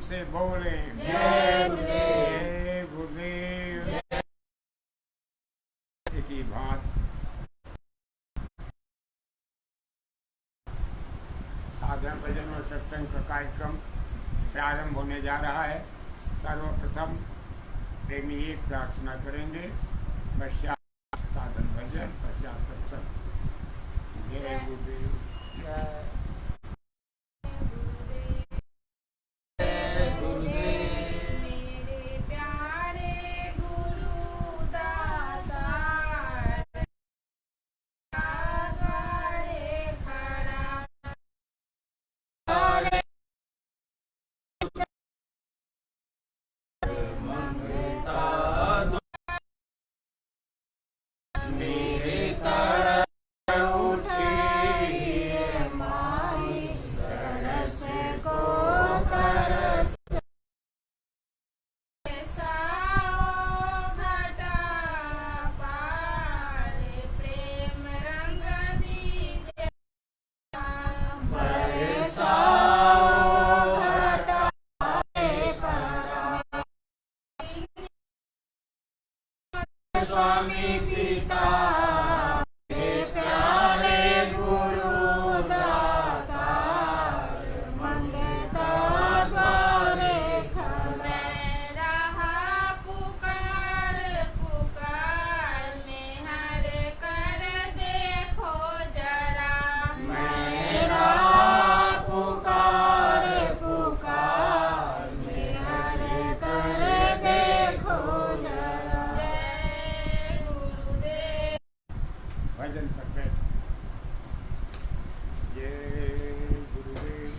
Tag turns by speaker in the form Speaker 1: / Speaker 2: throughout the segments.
Speaker 1: से बोले
Speaker 2: जय गुरुदेव।
Speaker 1: जय गुरुदेव की बात। साधन भजन और सत्संग का कार्यक्रम प्रारंभ होने जा रहा है। सर्वप्रथम प्रेमी एक प्रार्थना करेंगे, पश्चात साधन भजन, पश्चात सत्संग। जय गुरुदेव।
Speaker 2: स्वामी पिता प्यारे गुरु दाता मंगता द्वारे मैं रहा पुकार पुकार में हर कर देखो जरा। मैं रहा पुकार पुकार में हर कर देखो जरा।
Speaker 1: भजन पर बैठ। जय गुरुदेव।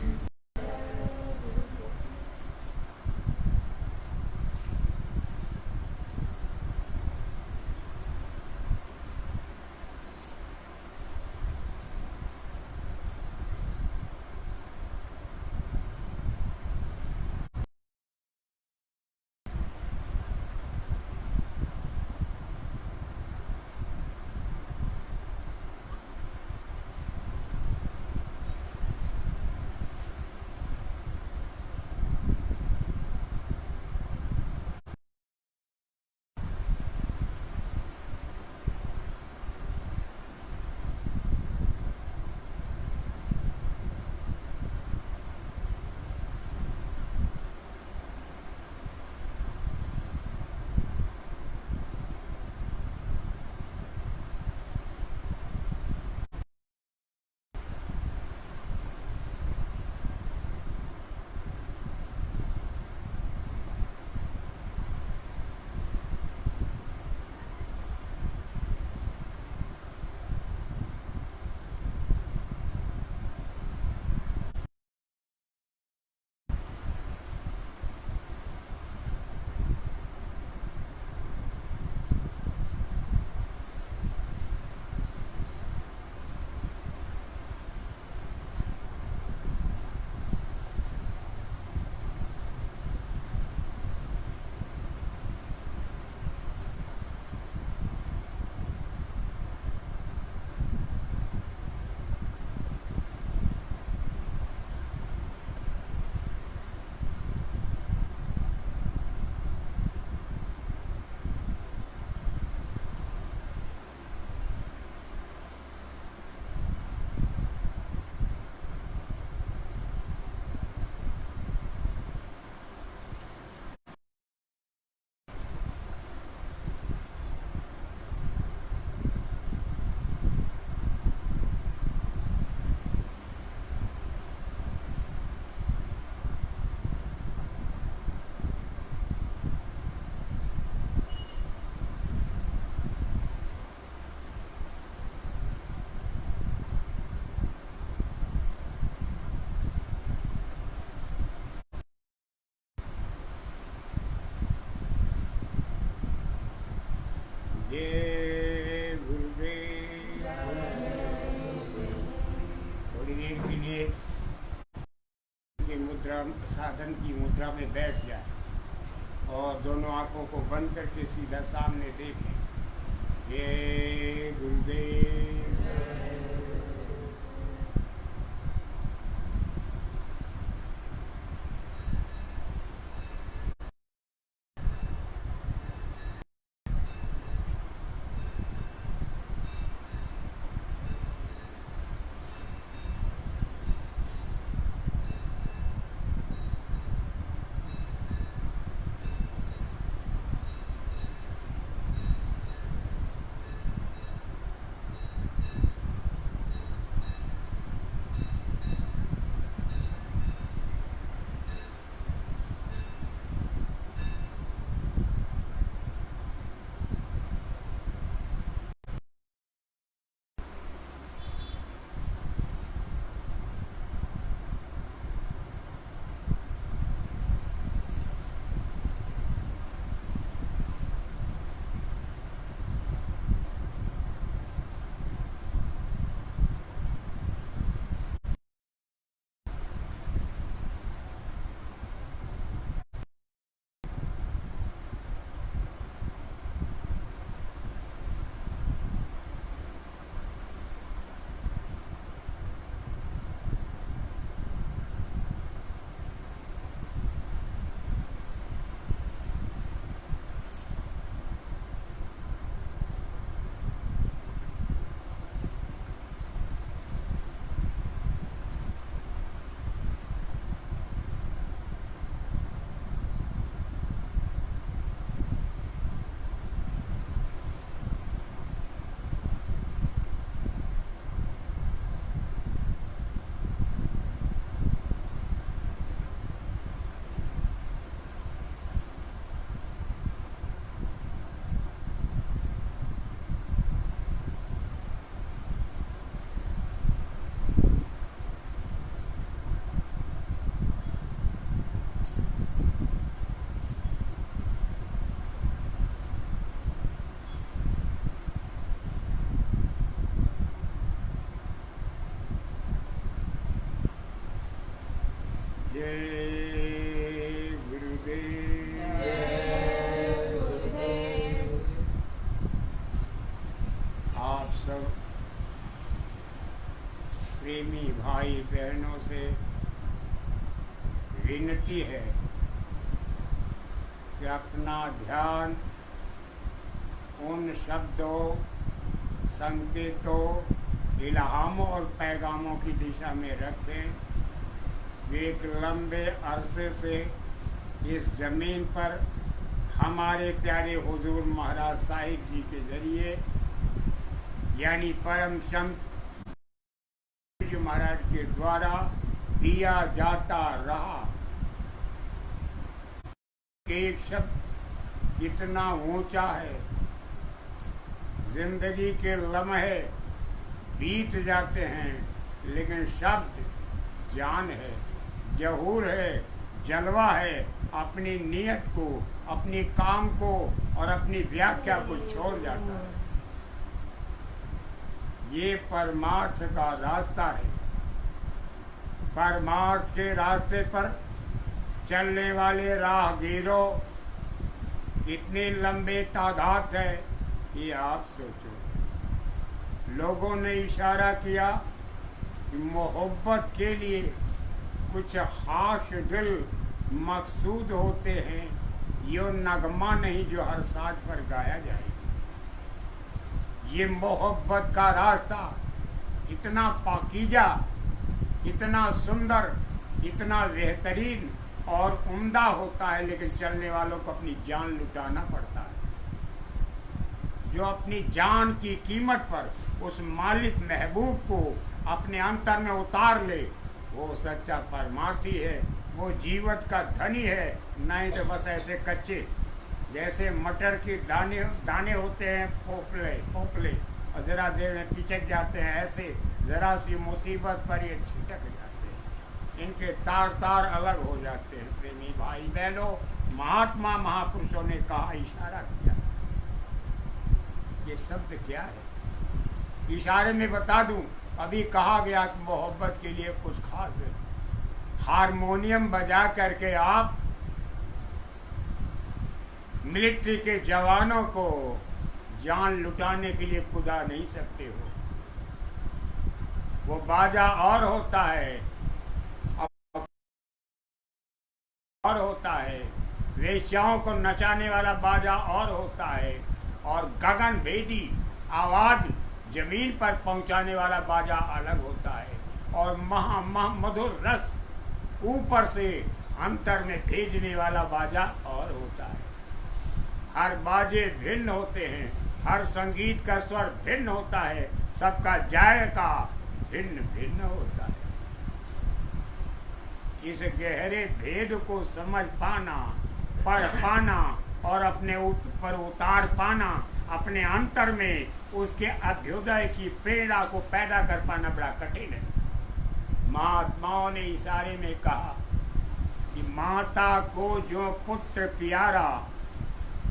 Speaker 1: जय गुरुदेव। थोड़ी देर के लिए मुद्रा, साधन की मुद्रा में बैठ जाए और दोनों आंखों को बंद करके सीधा सामने देखें। जय गुरुदेव। प्रेमी भाई बहनों से विनती है कि अपना ध्यान उन शब्दों, संकेतों, इल्हामों और पैगामों की दिशा में रखें। वे एक लंबे अरसे से इस ज़मीन पर हमारे प्यारे हुजूर महाराज साहिब जी के ज़रिए यानी परम संत महाराज के द्वारा दिया जाता रहा। एक शब्द कितना ऊंचा है, जिंदगी के लम्हे बीत जाते हैं, लेकिन शब्द जान है, जहूर है, जलवा है। अपनी नियत को, अपनी काम को और अपनी व्याख्या को छोड़ जाता है। ये परमार्थ का रास्ता है। परमार्थ के रास्ते पर चलने वाले राहगीरों इतने लंबे तादाद है ये आप सोचो। लोगों ने इशारा किया कि मोहब्बत के लिए कुछ खास दिल मकसूद होते हैं, ये नगमा नहीं जो हर साज पर गाया जाए। ये मोहब्बत का रास्ता इतना पाकीजा, इतना सुंदर, इतना बेहतरीन और उम्दा होता है, लेकिन चलने वालों को अपनी जान लुटाना पड़ता है। जो अपनी जान की कीमत पर उस मालिक महबूब को अपने अंतर में उतार ले, वो सच्चा परमार्थी है, वो जीवत का धनी है। नहीं तो बस ऐसे कच्चे जैसे मटर के दाने होते हैं, पोपले और जरा देर में पिचक जाते हैं, ऐसे जरा सी मुसीबत पर ये छिटक जाते हैं, इनके तार तार अलग हो जाते हैं। प्रेमी भाई बहनों, महात्मा महापुरुषों ने कहा, इशारा किया। ये शब्द क्या है? इशारे में बता दूं, अभी कहा गया कि मोहब्बत के लिए कुछ खास है। हारमोनियम बजा करके आप मिलिट्री के जवानों को जान लुटाने के लिए कुदा नहीं सकते हो। वो बाजा और होता है, और होता है, वेश्याओं को नचाने वाला बाजा और होता है, और गगन भेदी आवाज जमीन पर पहुंचाने वाला बाजा अलग होता है, और मधुर रस ऊपर से अंतर में भेजने वाला बाजा और होता है। हर बाजे भिन्न होते हैं, हर संगीत का स्वर भिन्न होता है, सबका जायका भिन्न भिन्न होता है। इस गहरे भेद को समझ पाना, पढ़ पाना और अपने ऊपर उतार पाना, अपने अंतर में उसके अभ्युदय की प्रेरणा को पैदा कर पाना बड़ा कठिन है। महात्माओं ने इशारे में कहा कि माता को जो पुत्र प्यारा,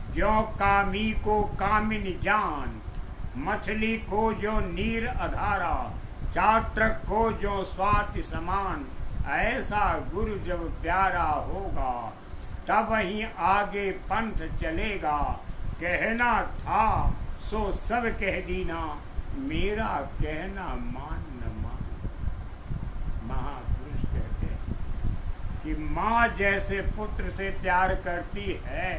Speaker 1: जो कामी को कामिनी जान, मछली को जो नीर अधारा, चात्रक को जो स्वाति समान, ऐसा गुरु जब प्यारा होगा तब ही आगे पंथ चलेगा। कहना था सो सब कह दीना, मेरा कहना मान न मान। महापुरुष कहते हैं कि माँ जैसे पुत्र से प्यार करती है।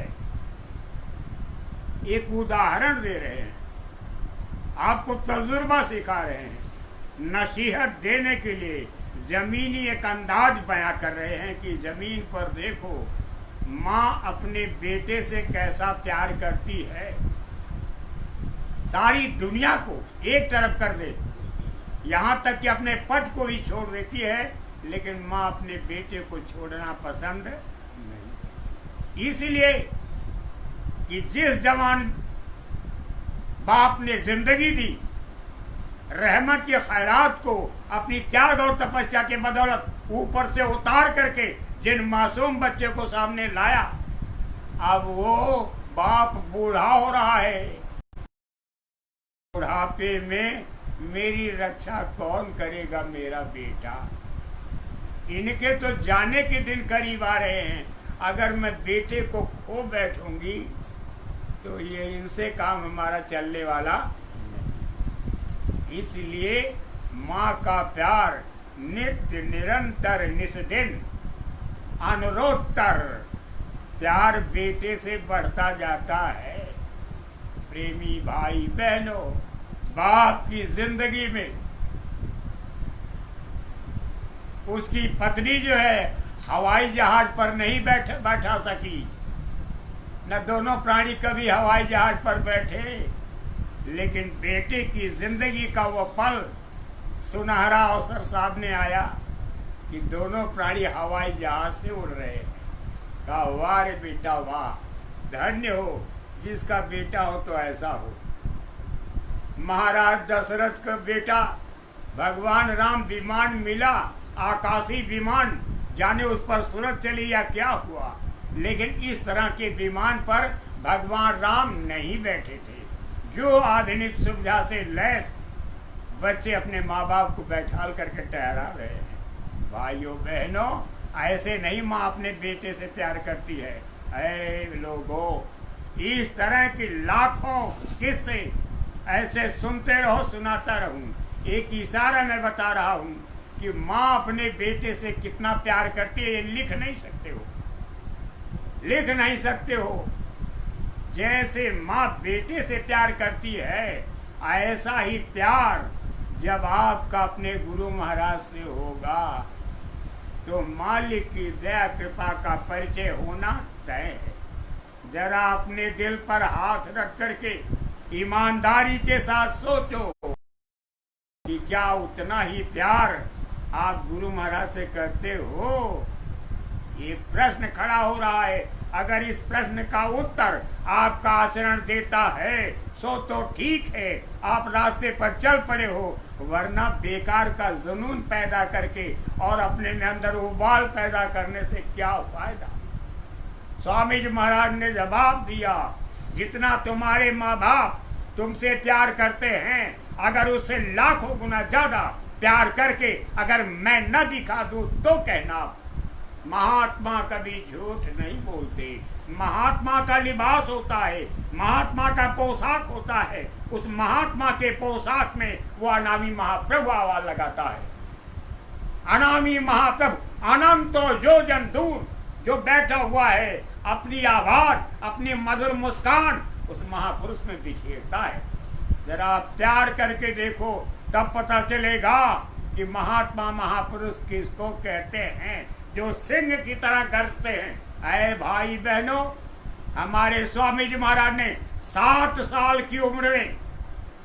Speaker 1: एक उदाहरण दे रहे हैं, आपको तजुर्बा सिखा रहे हैं, नसीहत देने के लिए जमीनी एक अंदाज बयां कर रहे हैं कि जमीन पर देखो माँ अपने बेटे से कैसा प्यार करती है। सारी दुनिया को एक तरफ कर दे, यहाँ तक कि अपने पट को भी छोड़ देती है, लेकिन माँ अपने बेटे को छोड़ना पसंद नहीं। इसलिए कि जिस जवान बाप ने जिंदगी दी, रहमत के खैरात को अपनी त्याग और तपस्या के बदौलत ऊपर से उतार करके जिन मासूम बच्चे को सामने लाया, अब वो बाप बूढ़ा हो रहा है। बुढ़ापे में मेरी रक्षा कौन करेगा? मेरा बेटा। इनके तो जाने के दिन करीब आ रहे हैं। अगर मैं बेटे को खो बैठूंगी तो ये इनसे काम हमारा चलने वाला नहीं। इसलिए माँ का प्यार नित्य निरंतर निस्दिन अनुरोत्तर प्यार बेटे से बढ़ता जाता है। प्रेमी भाई बहनों, बाप की जिंदगी में उसकी पत्नी जो है हवाई जहाज पर नहीं बैठा सकी, न दोनों प्राणी कभी हवाई जहाज पर बैठे, लेकिन बेटे की जिंदगी का वो पल सुनहरा अवसर सामने आया कि दोनों प्राणी हवाई जहाज से उड़ रहे हैं। कहा वाह रे बेटा वाह, धन्य हो जिसका बेटा हो तो ऐसा हो। महाराज दशरथ का बेटा भगवान राम विमान मिला, आकाशी विमान, जाने उस पर सूरज चली या क्या हुआ, लेकिन इस तरह के विमान पर भगवान राम नहीं बैठे थे। जो आधुनिक सुविधा से लैस बच्चे अपने माँ बाप को बैठाल करके टहरा रहे हैं। भाइयों बहनों, ऐसे नहीं माँ अपने बेटे से प्यार करती है। ऐ लोगों, इस तरह की लाखों किस्से ऐसे सुनते रहो, सुनाता रहूं। एक इशारा मैं बता रहा हूं कि माँ अपने बेटे से कितना प्यार करती है, ये लिख नहीं सकते हो, लिख नहीं सकते हो। जैसे माँ बेटे से प्यार करती है, ऐसा ही प्यार जब आपका अपने गुरु महाराज से होगा तो मालिक की दया कृपा का परिचय होना तय है। जरा अपने दिल पर हाथ रख करके ईमानदारी के साथ सोचो कि क्या उतना ही प्यार आप गुरु महाराज से करते हो। ये प्रश्न खड़ा हो रहा है। अगर इस प्रश्न का उत्तर आपका आचरण देता है सो तो ठीक है, आप रास्ते पर चल पड़े हो, वरना बेकार का जुनून पैदा करके और अपने में अंदर उबाल पैदा करने से क्या फायदा। स्वामी जी महाराज ने जवाब दिया, जितना तुम्हारे माँ बाप तुमसे प्यार करते हैं, अगर उससे लाखों गुना ज्यादा प्यार करके अगर मैं न दिखा दूं तो कहना। महात्मा कभी झूठ नहीं बोलते। महात्मा का लिबास होता है, महात्मा का पोशाक होता है, उस महात्मा के पोशाक में वो अनामी महाप्रभु आवाज लगाता है। अनामी महाप्रभु अनंतो जो जन दूर जो बैठा हुआ है, अपनी आवाज, अपनी मधुर मुस्कान उस महापुरुष में बिखेरता है। जरा प्यार करके देखो, तब पता चलेगा कि महात्मा महापुरुष किसको कहते हैं, जो सिंह की तरह गरजते हैं। ऐ भाई बहनों, हमारे स्वामी जी महाराज ने 7 साल की उम्र में,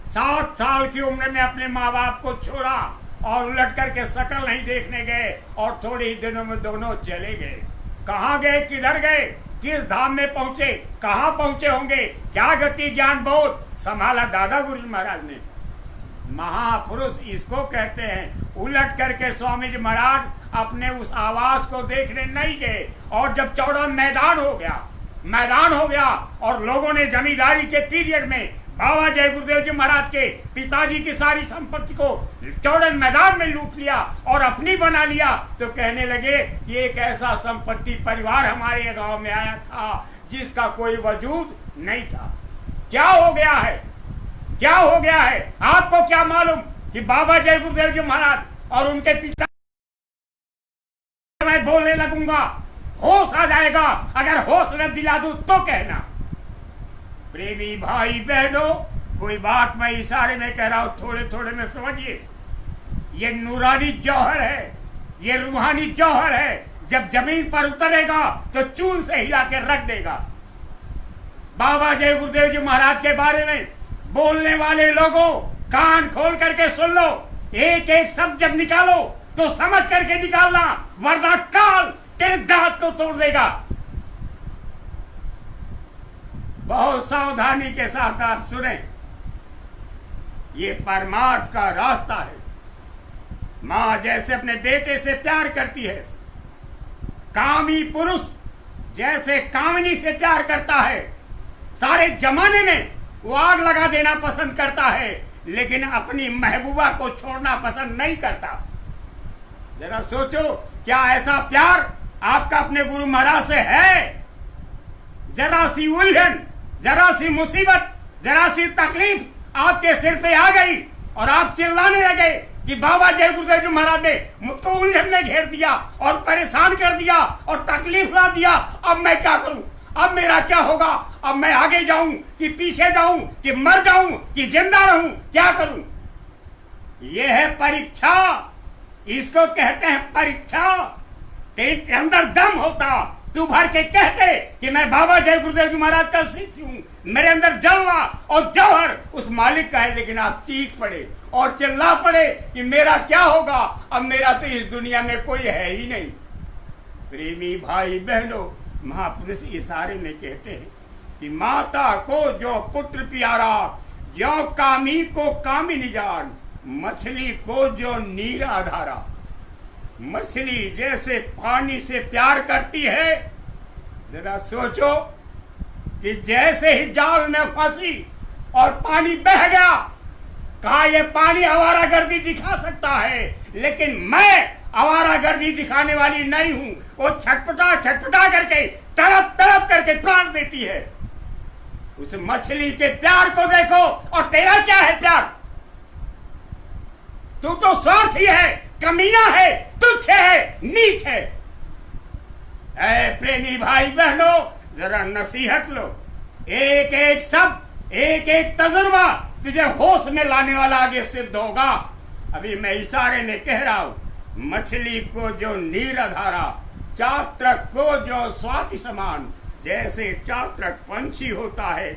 Speaker 1: 7 साल की उम्र में अपने माँ बाप को छोड़ा और उलट करके शकल नहीं देखने गए और थोड़े ही दिनों में दोनों चले गए। कहाँ गए, किधर गए, किस धाम में पहुंचे, कहाँ पहुंचे होंगे, क्या गति ज्ञान बोध संभाला दादा गुरु महाराज ने। महापुरुष इसको कहते हैं। उलट करके स्वामी जी महाराज अपने उस आवास को देखने नहीं गए, और जब चौड़ा मैदान हो गया और लोगों ने जमींदारी के पीरियड में बाबा जय गुरुदेव जी महाराज के पिताजी की सारी संपत्ति को चौड़े मैदान में लूट लिया और अपनी बना लिया, तो कहने लगे कि एक ऐसा संपत्ति परिवार हमारे गांव में आया था जिसका कोई वजूद नहीं था। क्या हो गया है, क्या हो गया है, आपको क्या मालूम कि बाबा जय गुरुदेव जी महाराज और उनके पिता, मैं बोलने लगूंगा होश आ जाएगा, अगर होश न दिला दूं तो कहना। प्रेमी भाई बहनों, कोई बात मैं इशारे में कह रहा हूं, थोड़े थोड़े में समझिए। ये नूरानी जौहर है, ये रूहानी जौहर है। जब जमीन पर उतरेगा तो चूल से हिला के रख देगा। बाबा जय गुरुदेव जी महाराज के बारे में बोलने वाले लोगों, कान खोल करके सुन लो। एक एक शब्द जब निकालो तो समझ करके निकालना, वरना काल तेरे दांत को तोड़ देगा। बहुत सावधानी के साथ आप सुने, ये परमार्थ का रास्ता है। मां जैसे अपने बेटे से प्यार करती है, कामी पुरुष जैसे कामिनी से प्यार करता है, सारे जमाने में वो आग लगा देना पसंद करता है, लेकिन अपनी महबूबा को छोड़ना पसंद नहीं करता। जरा सोचो, क्या ऐसा प्यार आपका अपने गुरु महाराज से है? जरा सी उलझन, जरा सी मुसीबत, जरा सी तकलीफ आपके सिर पे आ गई और आप चिल्लाने लगे कि बाबा जय गुरुदेव जी महाराज ने मुझको उलझन में घेर दिया और परेशान कर दिया और तकलीफ ला दिया, अब मैं क्या करूं, अब मेरा क्या होगा, अब मैं आगे जाऊं कि पीछे जाऊं कि मर जाऊं कि जिंदा रहूं, क्या करूं। यह है परीक्षा, इसको कहते हैं परीक्षा। तेरे अंदर दम होता, तू भर के कहते कि मैं बाबा जय गुरुदेव जी महाराज का शिष्य हूं, मेरे अंदर जलवा और जौहर उस मालिक का है, लेकिन आप चीख पड़े और चिल्ला पड़े कि मेरा क्या होगा, अब मेरा तो इस दुनिया में कोई है ही नहीं। प्रेमी भाई बहनों, महापुरुष इशारे में कहते हैं कि माता को जो पुत्र प्यारा, जो कामी को कामिनी जान, मछली को जो नीर आधारा। मछली जैसे पानी से प्यार करती है, जरा सोचो कि जैसे ही जाल में फंसी और पानी बह गया, कहा यह पानी आवारागर्दी दिखा सकता है, लेकिन मैं आवारागर्दी दिखाने वाली नहीं हूं। वो छटपटा छटपटा करके तड़प तड़प करके प्राण देती है। उस मछली के प्यार को देखो, और तेरा क्या है प्यार? तू तो स्वार्थी है, कमीना है, तुच्छ है, नीच है। ऐ प्रेमी भाई बहनों, जरा नसीहत लो। एक एक शब्द, एक एक तजुर्बा तुझे होश में लाने वाला आगे सिद्ध होगा। अभी मैं इशारे में कह रहा हूं, मछली को जो नीर धारा, चातक को जो स्वाति समान। जैसे चातक पंछी होता है,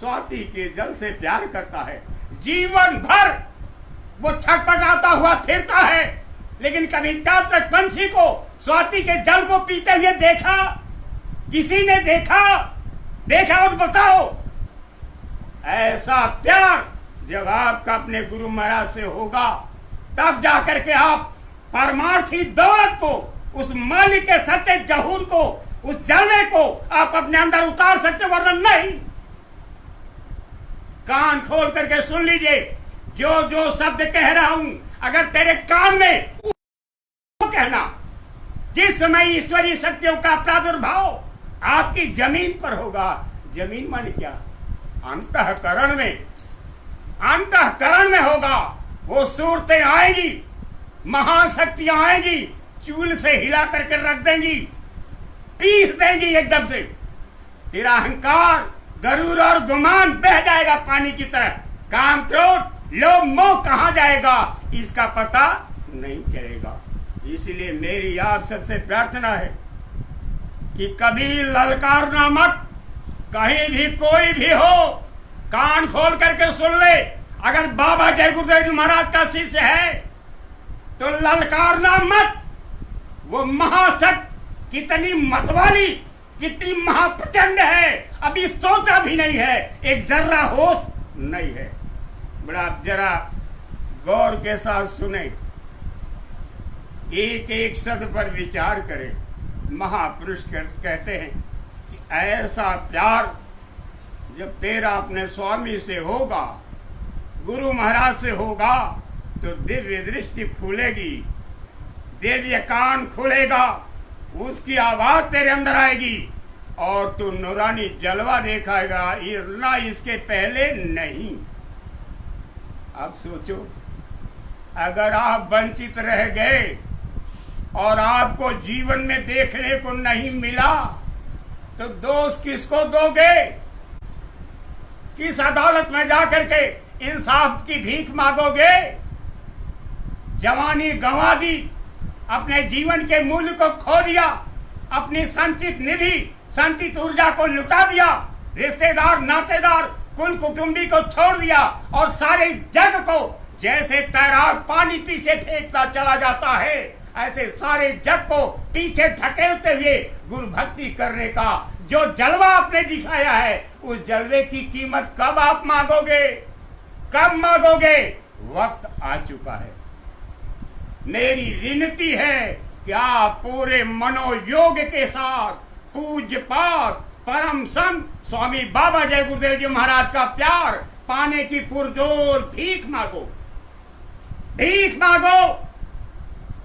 Speaker 1: स्वाति के जल से प्यार करता है, जीवन भर वो छटपटाता हुआ फिरता है, लेकिन कभी चातक पंछी को स्वाति के जल को पीते हुए देखा? किसी ने देखा? देखा हो तो बताओ। ऐसा प्यार जब आपका अपने गुरु महाराज से होगा, तब जाकर के आप परमार्थी दौलत को, उस मालिक के सच्चे जहूर को, उस जलवे को आप अपने अंदर उतार सकते, वरना नहीं। कान खोल करके सुन लीजिए, जो जो शब्द कह रहा हूं, अगर तेरे कान में कहना, जिस समय ईश्वरीय शक्तियों का प्रादुर्भाव आपकी जमीन पर होगा, जमीन माने क्या? अंतःकरण में, अंतःकरण में होगा। वो सूरतें आएगी, महाशक्तियां आएगी, चूल से हिला करके रख देंगी, पीस देंगी एकदम से। तेरा अहंकार, गरूर और गुमान बह जाएगा पानी की तरह। काम, क्रोध, लोभ, मोह कहां जाएगा, इसका पता नहीं चलेगा। इसलिए मेरी आप सबसे प्रार्थना है कि कभी ललकारना मत। कहीं भी कोई भी हो, कान खोल करके सुन ले। अगर बाबा जय गुरुदेव जी महाराज का शिष्य है तो ललकारना मत। वो महाशक्त कितनी मतवाली, कितनी महाप्रचंड है, अभी सोचा भी नहीं है, एक जर्रा होश नहीं है। बड़ा जरा गौर के साथ सुने, एक एक शब्द पर विचार करें। महापुरुष कहते हैं कि ऐसा प्यार जब तेरा अपने स्वामी से होगा, गुरु महाराज से होगा, तो दिव्य दृष्टि खुलेगी, दिव्य कान खुलेगा, उसकी आवाज तेरे अंदर आएगी और तू नूरानी जलवा देखाएगा, ना इसके पहले नहीं। अब सोचो, अगर आप वंचित रह गए और आपको जीवन में देखने को नहीं मिला, तो दोष किसको दोगे? किस अदालत में जाकर के इंसाफ की भीख मांगोगे? जवानी गंवा दी, अपने जीवन के मूल्य को खो दिया, अपनी संचित निधि, संचित ऊर्जा को लुटा दिया, रिश्तेदार, नातेदार, कुल कुटुंबी को छोड़ दिया और सारे जग को जैसे तैराक पानी पीछे फेंकता चला जाता है, ऐसे सारे जग को पीछे ढकेलते हुए गुरु भक्ति करने का जो जलवा आपने दिखाया है, उस जलवे की कीमत कब आप मांगोगे? कब मांगोगे? वक्त आ चुका है। मेरी विनती है कि आप पूरे मनोयोग के साथ पूज्य पाद परम संत स्वामी बाबा जय गुरुदेव जी महाराज का प्यार पाने की पुरजोर भीख मांगो, भीख मांगो।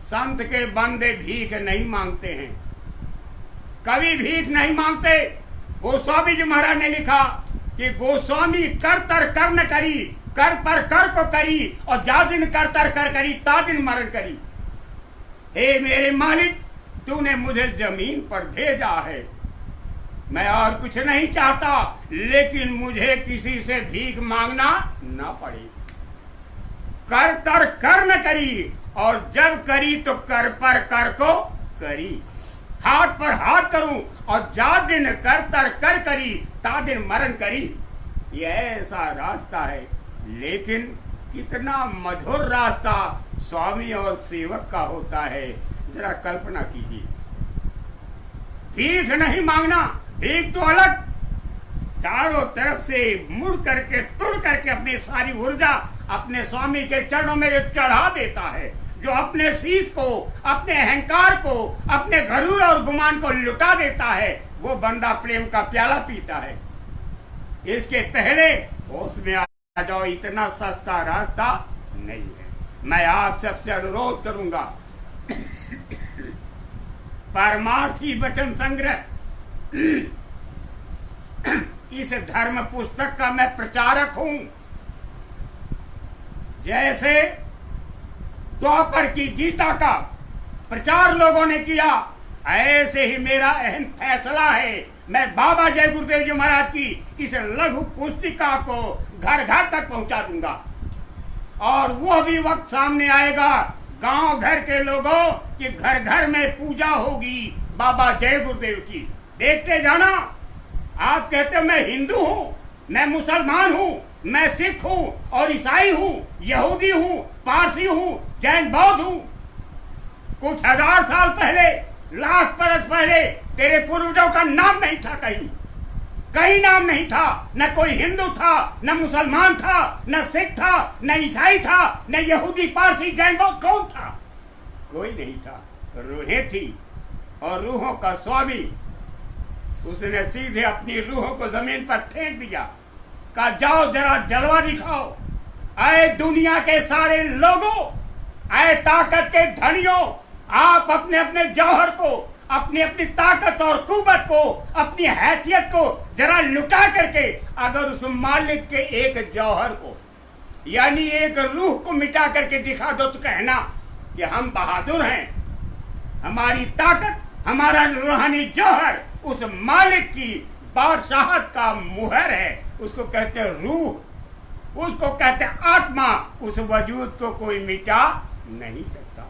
Speaker 1: संत के बंदे भीख नहीं मांगते हैं, कभी भीख नहीं मांगते। गोस्वामी जी महाराज ने लिखा कि गोस्वामी कर तर कर्ण करी, कर पर कर को करी और जा दिन कर तर कर करी ता दिन मरण करी। हे मेरे मालिक, तूने मुझे जमीन पर भेजा है, मैं और कुछ नहीं चाहता, लेकिन मुझे किसी से भीख मांगना ना पड़े। कर तर कर न करी, और जब करी तो कर पर कर को करी। हाथ पर हाथ करूं और जा दिन कर तर कर करी ता दिन मरण करी। ये ऐसा रास्ता है, लेकिन कितना मधुर रास्ता स्वामी और सेवक का होता है, जरा कल्पना कीजिए। भीख नहीं मांगना, भीख तो अलग, चारों तरफ से मुड़ करके तुड़ करके अपनी सारी ऊर्जा अपने स्वामी के चरणों में चढ़ा देता है, जो अपने शीश को, अपने अहंकार को, अपने गरूर और गुमान को लुटा देता है, वो बंदा प्रेम का प्याला पीता है। इसके पहले होश में आ जाओ, इतना सस्ता रास्ता नहीं है। मैं आप सबसे अनुरोध करूंगा, परमार्थी वचन संग्रह इस धर्म पुस्तक का मैं प्रचारक हूं। जैसे द्वापर की गीता का प्रचार लोगों ने किया, ऐसे ही मेरा अहम फैसला है, मैं बाबा जय गुरुदेव जी महाराज की इस लघु पुस्तिका को घर घर तक पहुंचा दूंगा। और वो भी वक्त सामने आएगा गांव घर के लोगों कि घर घर में पूजा होगी बाबा जय गुरुदेव की। देखते जाना। आप कहते हो मैं हिंदू हूँ, मैं मुसलमान हूँ, मैं सिख हूँ और ईसाई हूँ, यहूदी हूँ, पारसी हूँ, जैन बौद्ध हूँ। कुछ हजार साल पहले, लाख बरस पहले तेरे पूर्वजों का नाम नहीं था, कहीं कहीं नाम नहीं था। न कोई हिंदू था, न मुसलमान था, न सिख था, न ईसाई था, न यहूदी, पारसी, जैन बौद्ध। कौन था? कोई नहीं था। रूहें थी, और रूहों का स्वामी उसने सीधे अपनी रूहों को जमीन पर फेंक दिया। कहा जाओ जरा जलवा दिखाओ। आए दुनिया के सारे लोगों, आए ताकत के धनियों, आप अपने अपने जौहर को, अपनी अपनी ताकत और कुवत को, अपनी हैसियत को जरा लुटा करके अगर उस मालिक के एक जौहर को, यानी एक रूह को मिटा करके दिखा दो, तो कहना कि हम बहादुर हैं। हमारी ताकत, हमारा रूहानी जौहर उस मालिक की बादशाहत का मुहर है। उसको कहते हैं रूह, उसको कहते हैं आत्मा। उस वजूद को कोई मिटा नहीं सकता।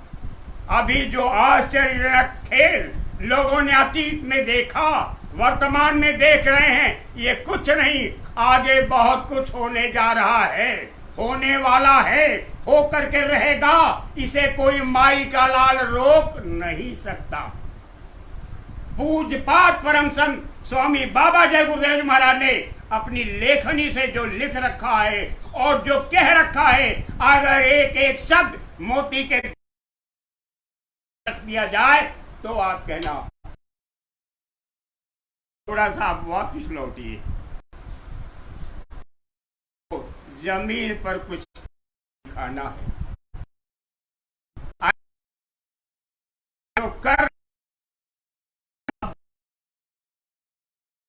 Speaker 1: अभी जो आश्चर्यजनक खेल लोगों ने अतीत में देखा, वर्तमान में देख रहे हैं, ये कुछ नहीं, आगे बहुत कुछ होने जा रहा है, होने वाला है, हो करके रहेगा। इसे कोई माई का लाल रोक नहीं सकता। पूज्यपाद परम संत स्वामी बाबा जय गुरुदेव महाराज ने अपनी लेखनी से जो लिख रखा है और जो कह रखा है, अगर एक एक शब्द मोती के रख दिया जाए तो आप कहना। थोड़ा सा आप वापिस लौटिए। जमीन पर कुछ खाना है तो कर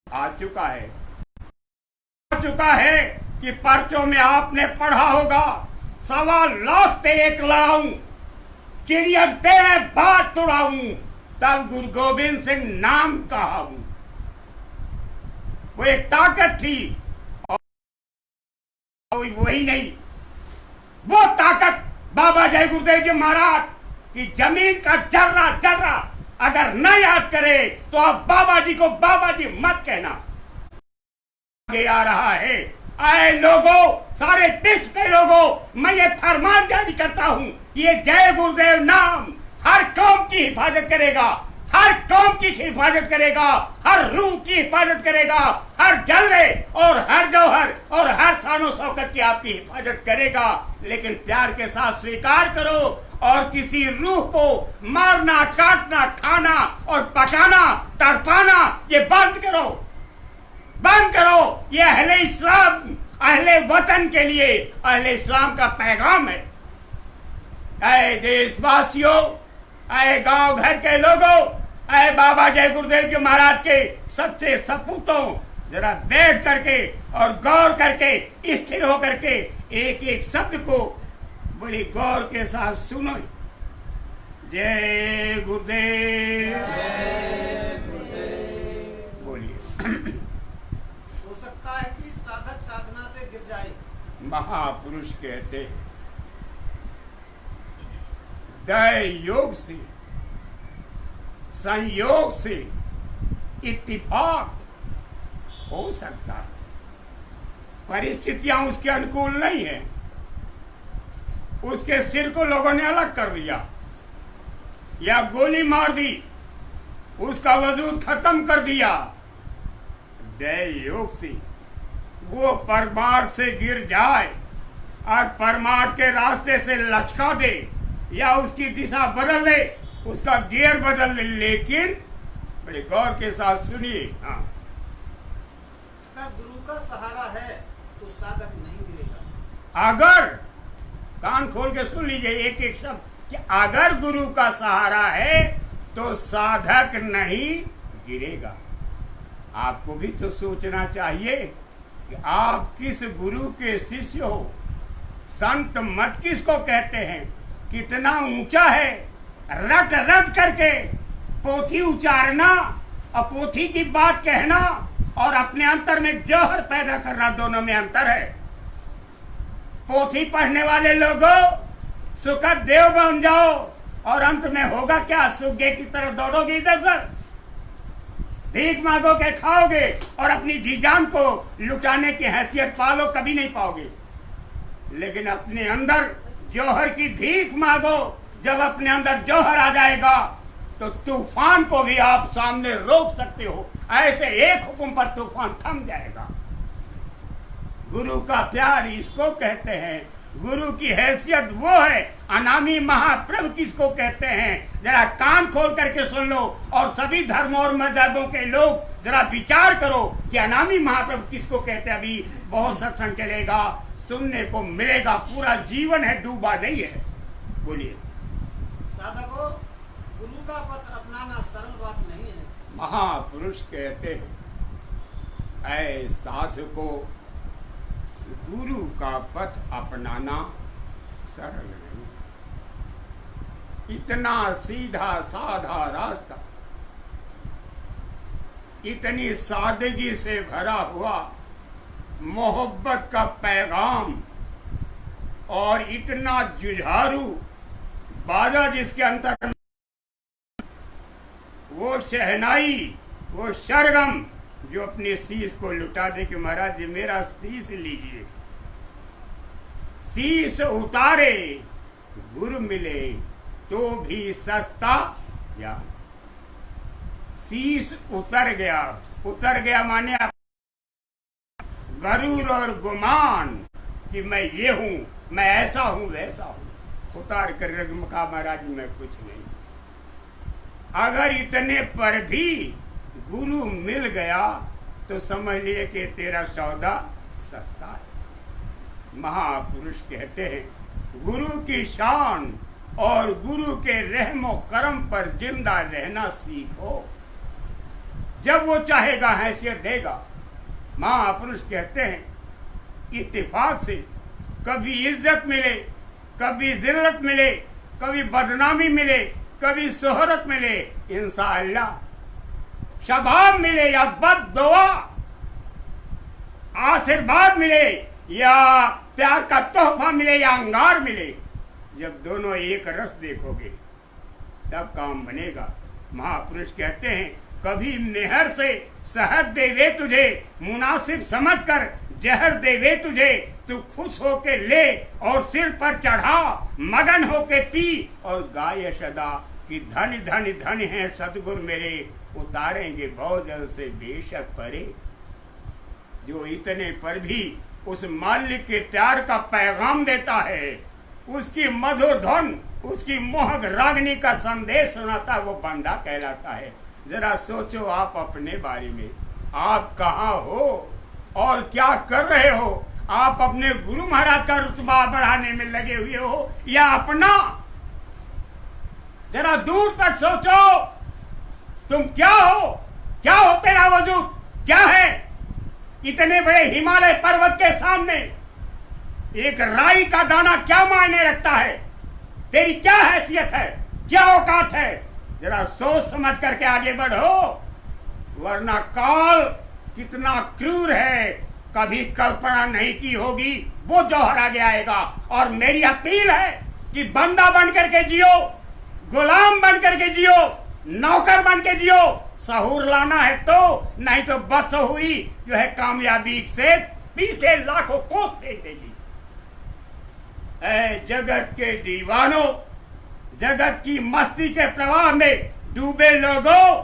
Speaker 1: आ चुका है कि पर्चों में आपने पढ़ा होगा, 1.25 लाख ते एक लड़ाऊं, चिड़िया तेरे बात तुड़ाऊं, तब गुरु गोविंद सिंह नाम कहा हूं। वो एक ताकत थी, और वही नहीं, वो ताकत बाबा जय गुरुदेव जी महाराज की जमीन का जर्रा जर्रा अगर न याद करे तो आप बाबा जी को बाबा जी मत कहना। आगे आ रहा है। आए लोगों, सारे विश्व के लोगों, मैं ये फरमान जारी करता हूँ, ये जय गुरुदेव नाम हर कौम की हिफाजत करेगा, हर कौम की हिफाजत करेगा, हर रूह की हिफाजत करेगा, हर जलवे और हर जौहर और हर शानो शौकत की आपकी हिफाजत करेगा। लेकिन प्यार के साथ स्वीकार करो और किसी रूह को मारना, काटना, खाना और पकाना, तड़पाना ये बंद करो, बंद करो। ये अहले इस्लाम, अहले वतन के लिए अहले इस्लाम का पैगाम है। ऐ देशवासियों, ऐ गांव घर के लोगों, ऐ बाबा जय गुरुदेव जी महाराज के सच्चे सपूतों, जरा बैठ करके और गौर करके, स्थिर होकर के एक एक शब्द को बड़ी गौर के साथ सुनो। जय गुरुदेव। बोलिए।
Speaker 3: हो सकता है कि साधक साधना से गिर जाए।
Speaker 1: महापुरुष कहते हैं दय योग से, संयोग से, इत्तिफाक हो सकता है, परिस्थितियां उसके अनुकूल नहीं है, उसके सिर को लोगों ने अलग कर दिया या गोली मार दी, उसका वजूद खत्म कर दिया। दय योग से वो परमार्थ से गिर जाए और परमार्थ के रास्ते से लचका दे या उसकी दिशा बदल दे, उसका गियर बदल दे, लेकिन बड़े गौर के साथ सुनिए। हाँ,
Speaker 3: गुरु का सहारा है तो साधक नहीं गिरेगा।
Speaker 1: अगर, कान खोल के सुन लीजिए एक एक शब्द, कि अगर गुरु का सहारा है तो साधक नहीं गिरेगा। आपको भी तो सोचना चाहिए कि आप किस गुरु के शिष्य हो। संत मत किसको कहते हैं, कितना ऊंचा है, रट रट करके पोथी उचारना और पोथी की बात कहना और अपने अंतर में जौहर पैदा करना, दोनों में अंतर है। पोथी पढ़ने वाले लोगों सुखद देव बन जाओ और अंत में होगा क्या, सुगे की तरह दौड़ोगे इधर उधर, भीख मांगोगे, खाओगे और अपनी जी जान को लुटाने की हैसियत पालो, कभी नहीं पाओगे। लेकिन अपने अंदर जौहर की भीख मांगो, जब अपने अंदर जौहर आ जाएगा तो तूफान को भी आप सामने रोक सकते हो। ऐसे एक हुक्म पर तूफान थम जाएगा। गुरु का प्यार इसको कहते हैं, गुरु की हैसियत वो है। अनामी महाप्रभु किसको कहते हैं, जरा कान खोल करके सुन लो और सभी धर्मों और मजहबों के लोग जरा विचार करो कि अनामी महाप्रभु किसको कहते हैं। अभी बहुत सत्संग चलेगा, सुनने को मिलेगा, पूरा जीवन है, डूबा नहीं है। बोलिए।
Speaker 3: साधकों, गुरु का पथ अपनाना सरल बात नहीं है।
Speaker 1: महापुरुष कहते हैं ऐ साधको, गुरु का पथ अपनाना सरल नहीं। इतना सीधा साधा रास्ता, इतनी सादगी से भरा हुआ मोहब्बत का पैगाम और इतना जुझारू बाजा जिसके अंतर, वो शहनाई, वो सरगम जो अपने शीश को लुटा दे कि महाराज जी मेरा शीश लीजिए। शीश उतारे गुरु मिले तो भी सस्ता जान। शीश उतर गया माने गरूर और गुमान कि मैं ये हूं, मैं ऐसा हूं वैसा हूं, उतार कर रगमका महाराज मैं कुछ नहीं। अगर इतने पर भी गुरु मिल गया तो समझ लिए कि तेरा सौदा सस्ता है। महापुरुष कहते हैं गुरु की शान और गुरु के रहमो करम पर जिंदा रहना सीखो, जब वो चाहेगा हैसियत देगा। महापुरुष कहते हैं इत्तिफाक से कभी इज्जत मिले, कभी जिल्लत मिले, कभी बदनामी मिले, कभी शोहरत मिले, इंशाअल्लाह शबाब मिले या बद्दुआ, आशीर्वाद मिले या प्यार का तोहफा मिले या अंगार मिले, जब दोनों एक रस देखोगे तब काम बनेगा। महापुरुष कहते हैं कभी मेहर से शहद देवे तुझे, मुनासिब समझकर जहर देवे तुझे, तू खुश होके ले और सिर पर चढ़ा, मगन होके पी और गाय सदा कि धन धन धन है सतगुरु मेरे, उतारेंगे बहुत जल्द से बेशक परे। जो इतने पर भी उस मालिक के प्यार का पैगाम देता है, उसकी मधुर धुन, उसकी मोहक रागनी का संदेश सुनाता है, वो बंदा कहलाता है। जरा सोचो आप अपने बारे में, आप कहाँ हो और क्या कर रहे हो। आप अपने गुरु महाराज का रुतबा बढ़ाने में लगे हुए हो या अपना? जरा दूर तक सोचो, तुम क्या हो, क्या हो, तेरा वजूद क्या है इतने बड़े हिमालय पर्वत के सामने। एक राई का दाना क्या मायने रखता है? तेरी क्या हैसियत है, क्या औकात है? जरा सोच समझ करके आगे बढ़ो, वरना काल कितना क्रूर है, कभी कल्पना नहीं की होगी वो जौहर आगे आएगा। और मेरी अपील है कि बंदा बन करके जियो, गुलाम बन करके जियो, नौकर बन के जियो। सहूर लाना है तो, नहीं तो बस हुई जो है कामयाबी से पीछे लाखों कोस फेंक देगी। ऐ जगत के दीवानों, जगत की मस्ती के प्रवाह में डूबे लोगों,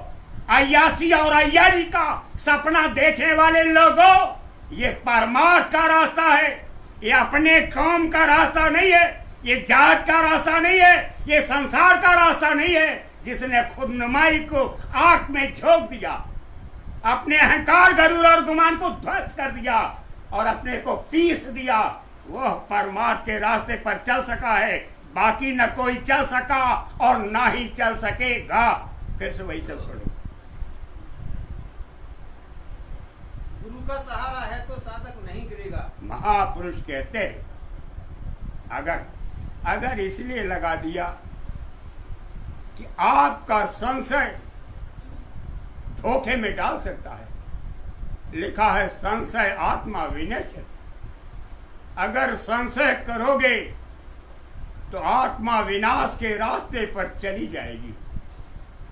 Speaker 1: अय्यासी और अय्यारी का सपना देखने वाले लोगों, ये परमार्थ का रास्ता है, ये अपने कौम का रास्ता नहीं है, ये जात का रास्ता नहीं है, ये संसार का रास्ता नहीं है। जिसने खुद नुमाई को आंख में झोंक दिया, अपने अहंकार, गरूर और गुमान को ध्वस्त कर दिया और अपने को पीस दिया, वह परमार्थ के रास्ते पर चल सका है। बाकी न कोई चल सका और ना ही चल सकेगा। फिर से वही सब पढ़ो।
Speaker 3: गुरु का सहारा है तो साधक नहीं गिरेगा।
Speaker 1: महापुरुष कहते हैं, अगर इसलिए लगा दिया कि आपका संशय धोखे में डाल सकता है। लिखा है संशय आत्मा विनश्यति। अगर संशय करोगे तो आत्मा विनाश के रास्ते पर चली जाएगी,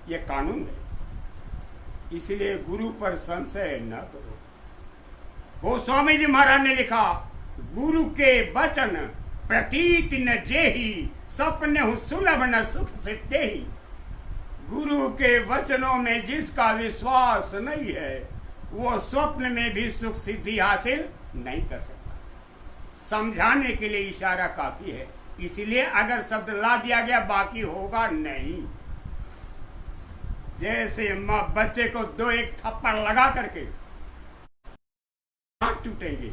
Speaker 1: ये कानून है। इसलिए गुरु पर संशय न करो। गोस्वामी जी महाराज ने लिखा, गुरु के वचन प्रतीत न जेहि, सपने सुलभ न सुख सिद्धि। गुरु के वचनों में जिसका विश्वास नहीं है, वो स्वप्न में भी सुख सिद्धि हासिल नहीं कर सकता। समझाने के लिए इशारा काफी है, इसलिए अगर शब्द ला दिया गया बाकी होगा नहीं। जैसे माँ बच्चे को दो एक थप्पड़ लगा करके हाथ टूटेंगे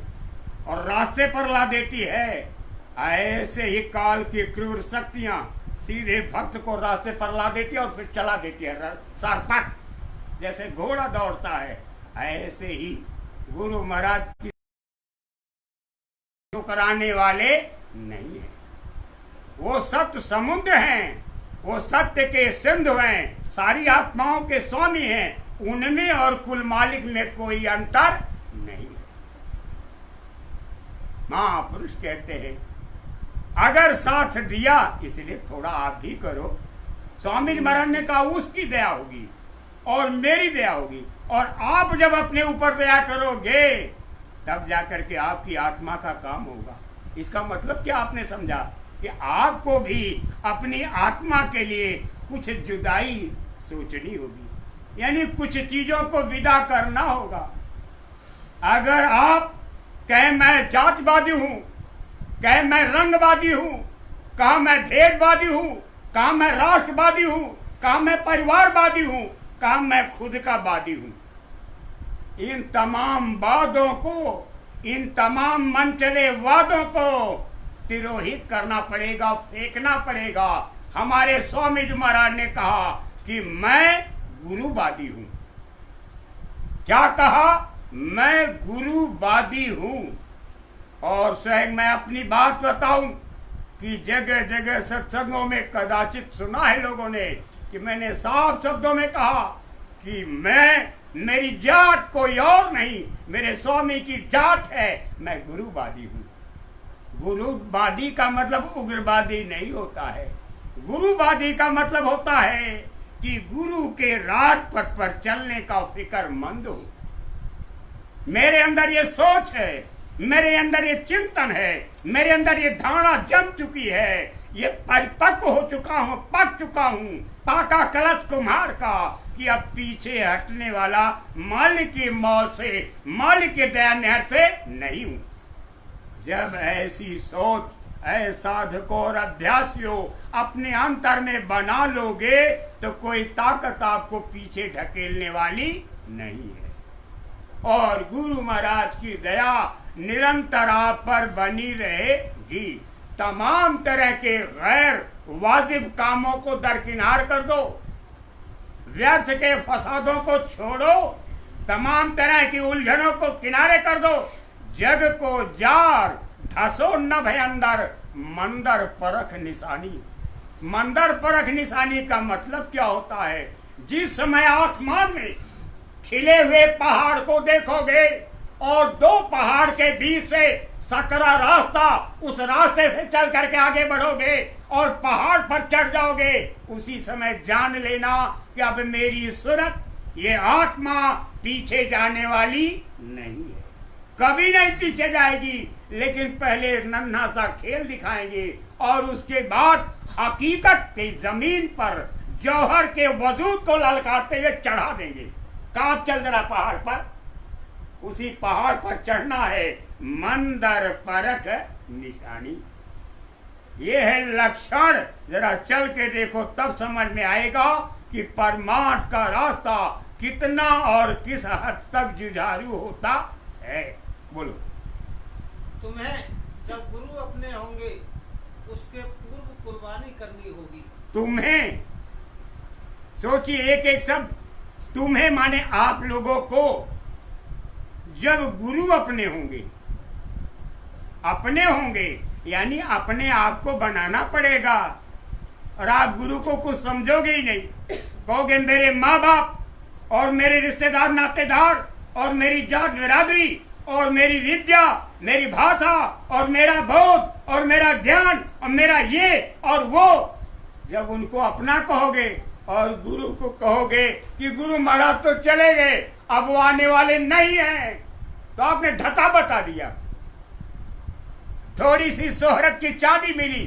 Speaker 1: और रास्ते पर ला देती है, ऐसे ही काल की क्रूर शक्तियां सीधे भक्त को रास्ते पर ला देती है और फिर चला देती है सरपट। जैसे घोड़ा दौड़ता है, ऐसे ही गुरु महाराज की कराने वाले नहीं है। वो सत्य समुद्र हैं, वो सत्य के सिंधु हैं, सारी आत्माओं के स्वामी हैं। उनमें और कुल मालिक में कोई अंतर नहीं है। महापुरुष कहते हैं, अगर साथ दिया, इसलिए थोड़ा आप भी करो। स्वामी जी महाराज ने कहा उसकी दया होगी और मेरी दया होगी, और आप जब अपने ऊपर दया करोगे तब जाकर के आपकी आत्मा का काम होगा। इसका मतलब क्या आपने समझा कि आपको भी अपनी आत्मा के लिए कुछ जुदाई सोचनी होगी, यानी कुछ चीजों को विदा करना होगा। अगर आप कहे मैं जातिवादी हूं, कहे मैं रंगवादी हूं, कहा मैं भेदवादी हूं, कहा मैं राष्ट्रवादी हूं, कहा मैं परिवारवादी हूं, कहा मैं खुद का वादी हूं, इन तमाम वादों को, इन तमाम मनचले वादों को तिरोहित करना पड़ेगा, फेंकना पड़ेगा। हमारे स्वामी जी महाराज ने कहा कि मैं गुरुवादी हूं। क्या कहा? मैं गुरुवादी हूं। और स्वयं मैं अपनी बात बताऊं कि जगह जगह सत्संगों में कदाचित सुना है लोगों ने कि मैंने साफ शब्दों में कहा कि मेरी जात कोई और नहीं, मेरे स्वामी की जात है, मैं गुरुवादी हूं। गुरुवादी का मतलब उग्रवादी नहीं होता है। गुरुवादी का मतलब होता है कि गुरु के राजपथ पर चलने का फिक्रमंद हो। मेरे अंदर ये सोच है, मेरे अंदर ये चिंतन है, मेरे अंदर ये धारणा जम चुकी है, ये परिपक्व हो चुका हूं, पक चुका हूं, पाका कलश कुम्हार का, कि अब पीछे हटने वाला मालिक की मौत से, मालिक के दया नहर से नहीं हूं। जब ऐसी सोच ऐ साधकों और अभ्यासियों अपने अंतर में बना लोगे तो कोई ताकत आपको पीछे ढकेलने वाली नहीं है। और गुरु महाराज की दया निरंतर आप पर बनी रहेगी। तमाम तरह के गैर वाजिब कामों को दरकिनार कर दो, व्यर्थ के फसादों को छोड़ो, तमाम तरह की उलझनों को किनारे कर दो, जग को जार धसो न भय अंदर मंदर परख निशानी। मंदर परख निशानी का मतलब क्या होता है? जिस समय आसमान में खिले हुए पहाड़ को देखोगे और दो पहाड़ के बीच से सकरा रास्ता, उस रास्ते से चल करके आगे बढ़ोगे और पहाड़ पर चढ़ जाओगे, उसी समय जान लेना कि अब मेरी सूरत, ये आत्मा पीछे जाने वाली नहीं है, कभी नहीं पीछे जाएगी। लेकिन पहले नन्हा सा खेल दिखाएंगे और उसके बाद हकीकत की जमीन पर जौहर के वजूद को ललकारते हुए चढ़ा देंगे। कहाँ चल जरा पहाड़ पर, उसी पहाड़ पर चढ़ना है। मंदर परख निशानी, ये है लक्षण। जरा चल के देखो तब समझ में आएगा कि परमार्थ का रास्ता कितना और किस हद तक जुझारू होता है। बोलो।
Speaker 3: तुम्हें जब गुरु अपने होंगे उसके पूर्व कुर्बानी करनी होगी।
Speaker 1: तुम्हें, सोचिए एक एक शब्द, तुम्हें माने आप लोगों को जब गुरु अपने होंगे, अपने होंगे यानी अपने आप को बनाना पड़ेगा। और आप गुरु को कुछ समझोगे ही नहीं, कहोगे मेरे माँ बाप और मेरे रिश्तेदार नातेदार और मेरी जात बिरादरी और मेरी विद्या, मेरी भाषा और मेरा बोध और मेरा ज्ञान और मेरा ये और वो, जब उनको अपना कहोगे और गुरु को कहोगे कि गुरु महाराज तो चले गए, अब वो आने वाले नहीं हैं, तो आपने धता बता दिया। थोड़ी सी शोहरत की चांदी मिली,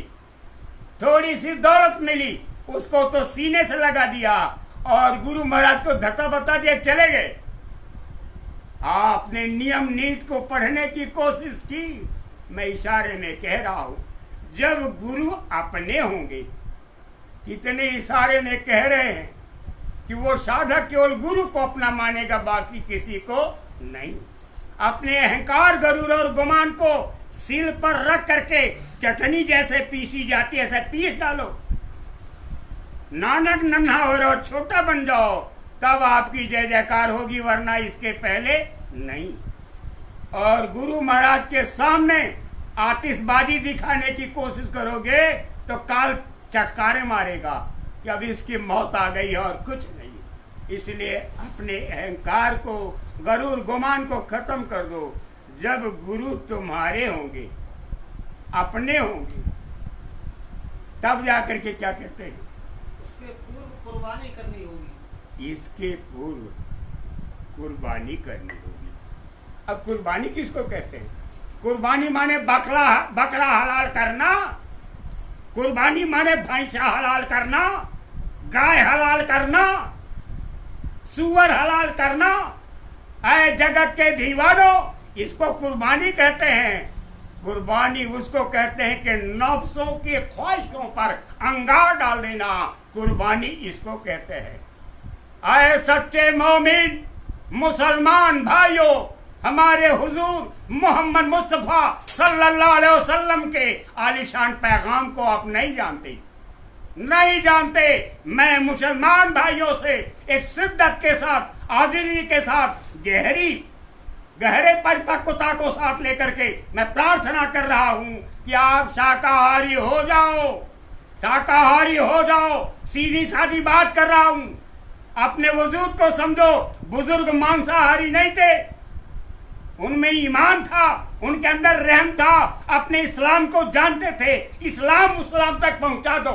Speaker 1: थोड़ी सी दौलत मिली, उसको तो सीने से लगा दिया और गुरु महाराज को धता बता दिया, चले गए। आपने नियम नीति को पढ़ने की कोशिश की। मैं इशारे में कह रहा हूं, जब गुरु अपने होंगे, कितने इशारे में कह रहे हैं कि वो साधक केवल गुरु को अपना मानेगा, बाकी किसी को नहीं। अपने अहंकार, गरूर और गुमान को सिल पर रख करके चटनी जैसे पीसी जाती है, ऐसे पीस डालो। नानक नन्हा हो रहो, छोटा बन जाओ, तब आपकी जय जयकार होगी, वरना इसके पहले नहीं। और गुरु महाराज के सामने आतिशबाजी दिखाने की कोशिश करोगे तो काल चटकारे मारेगा कि अब इसकी मौत आ गई है और कुछ नहीं। इसलिए अपने अहंकार को, गरूर गुमान को खत्म कर दो। जब गुरु तुम्हारे होंगे, अपने होंगे, तब जाकर के क्या कहते हैं?
Speaker 3: उसके पूर्व कुर्बानी करनी होगी।
Speaker 1: इसके पूर्व कुर्बानी करनी होगी। अब कुर्बानी किसको कहते हैं? कुर्बानी माने बकरा हलाल करना, कुर्बानी माने भैंसा हलाल करना, गाय हलाल करना, सुअर हलाल करना। ऐ जगत के दीवानों, इसको कुर्बानी कहते हैं। कुर्बानी उसको कहते हैं कि नफ्सों की ख्वाहिशों पर अंगार डाल देना, कुर्बानी इसको कहते हैं। आए सच्चे मोमिन मुसलमान भाइयों, हमारे हुजूर मोहम्मद मुस्तफा सल्लल्लाहु अलैहि वसल्लम के आलिशान पैगाम को आप नहीं जानते, नहीं जानते। मैं मुसलमान भाइयों से एक शिद्दत के साथ, आजिज़ी के साथ, गहरे परिपक्वता को साथ लेकर के मैं प्रार्थना कर रहा हूं कि आप शाकाहारी हो जाओ, शाकाहारी हो जाओ। सीधी सादी बात कर रहा हूं, अपने वजूद को समझो। बुजुर्ग मांसाहारी नहीं थे, उनमें ईमान था, उनके अंदर रहम था, अपने इस्लाम को जानते थे। इस्लाम तक पहुंचा दो,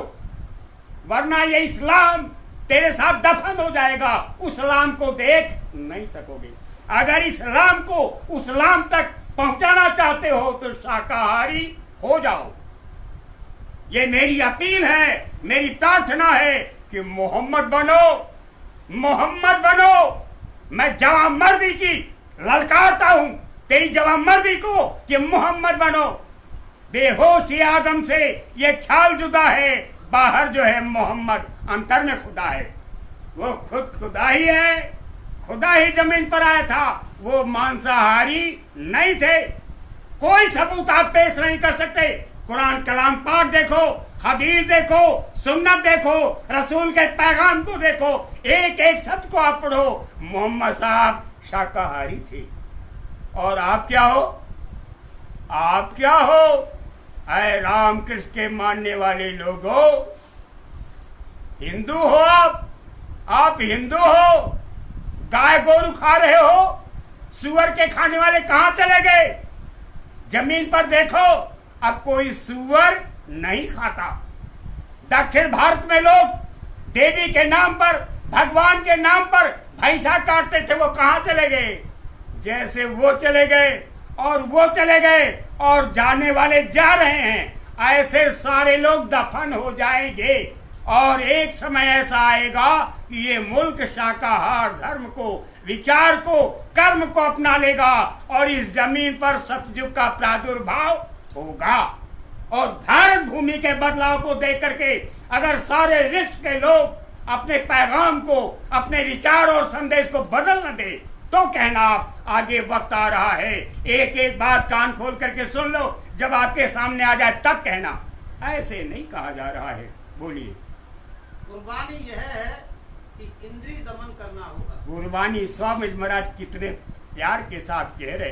Speaker 1: वरना ये इस्लाम तेरे साथ दफन हो जाएगा। इस्लाम को देख नहीं सकोगे। अगर इस्लाम को इस्लाम तक पहुंचाना चाहते हो तो शाकाहारी हो जाओ। ये मेरी अपील है, मेरी प्रार्थना है कि मोहम्मद बनो, मोहम्मद बनो। मैं जवान मर्दी की ललकारता हूं, तेरी जवान मर्दी को कि मोहम्मद बनो। बेहोशी आदम से ये ख्याल जुदा है, बाहर जो है मोहम्मद, अंतर में खुदा है। वो खुद खुदा ही है, खुदा ही जमीन पर आया था। वो मांसाहारी नहीं थे। कोई सबूत आप पेश नहीं कर सकते। कुरान कलाम पाक देखो, हदीस देखो, सुन्नत देखो, रसूल के पैगाम को देखो, एक एक शब्द को आप पढ़ो। मोहम्मद साहब शाकाहारी थे और आप क्या हो? आप क्या हो? अरे राम कृष्ण के मानने वाले लोगों, हिंदू हो आप हिंदू हो? गाय गोरू खा रहे हो? सुअर के खाने वाले कहां चले गए? जमीन पर देखो, अब कोई सुअर नहीं खाता। दक्षिण भारत में लोग देवी के नाम पर, भगवान के नाम पर भैंसा काटते थे, वो कहां चले गए? जैसे वो चले गए और वो चले गए और जाने वाले जा रहे हैं, ऐसे सारे लोग दफन हो जाएंगे। और एक समय ऐसा आएगा कि ये मुल्क शाकाहार धर्म को, विचार को, कर्म को अपना लेगा और इस जमीन पर सतयुग का प्रादुर्भाव होगा। और भारत भूमि के बदलाव को देख करके अगर सारे विश्व के लोग अपने पैगाम को, अपने विचार और संदेश को बदल न दे, तो कहना आप आगे वक्त आ रहा है। एक एक बात कान खोल करके सुन लो, जब आपके सामने आ जाए तब कहना। ऐसे नहीं कहा जा रहा है। बोलिए।
Speaker 3: कुर्बानी यह है कि इंद्रिय दमन करना होगा।
Speaker 1: कुर्बानी स्वामी महाराज कितने प्यार के साथ कह रहे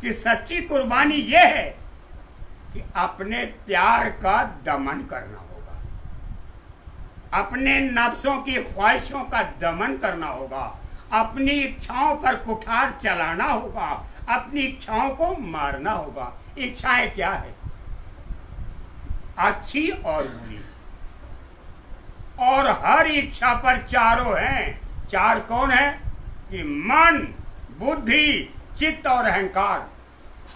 Speaker 1: कि सच्ची कुर्बानी यह है कि अपने प्यार का दमन करना होगा, अपने नफ्सों की ख्वाहिशों का दमन करना होगा, अपनी इच्छाओं पर कुठार चलाना होगा, अपनी इच्छाओं को मारना होगा। इच्छाएं क्या है? अच्छी और बुरी। और हर इच्छा पर चारों हैं। चार कौन है? कि मन, बुद्धि, चित्त और अहंकार।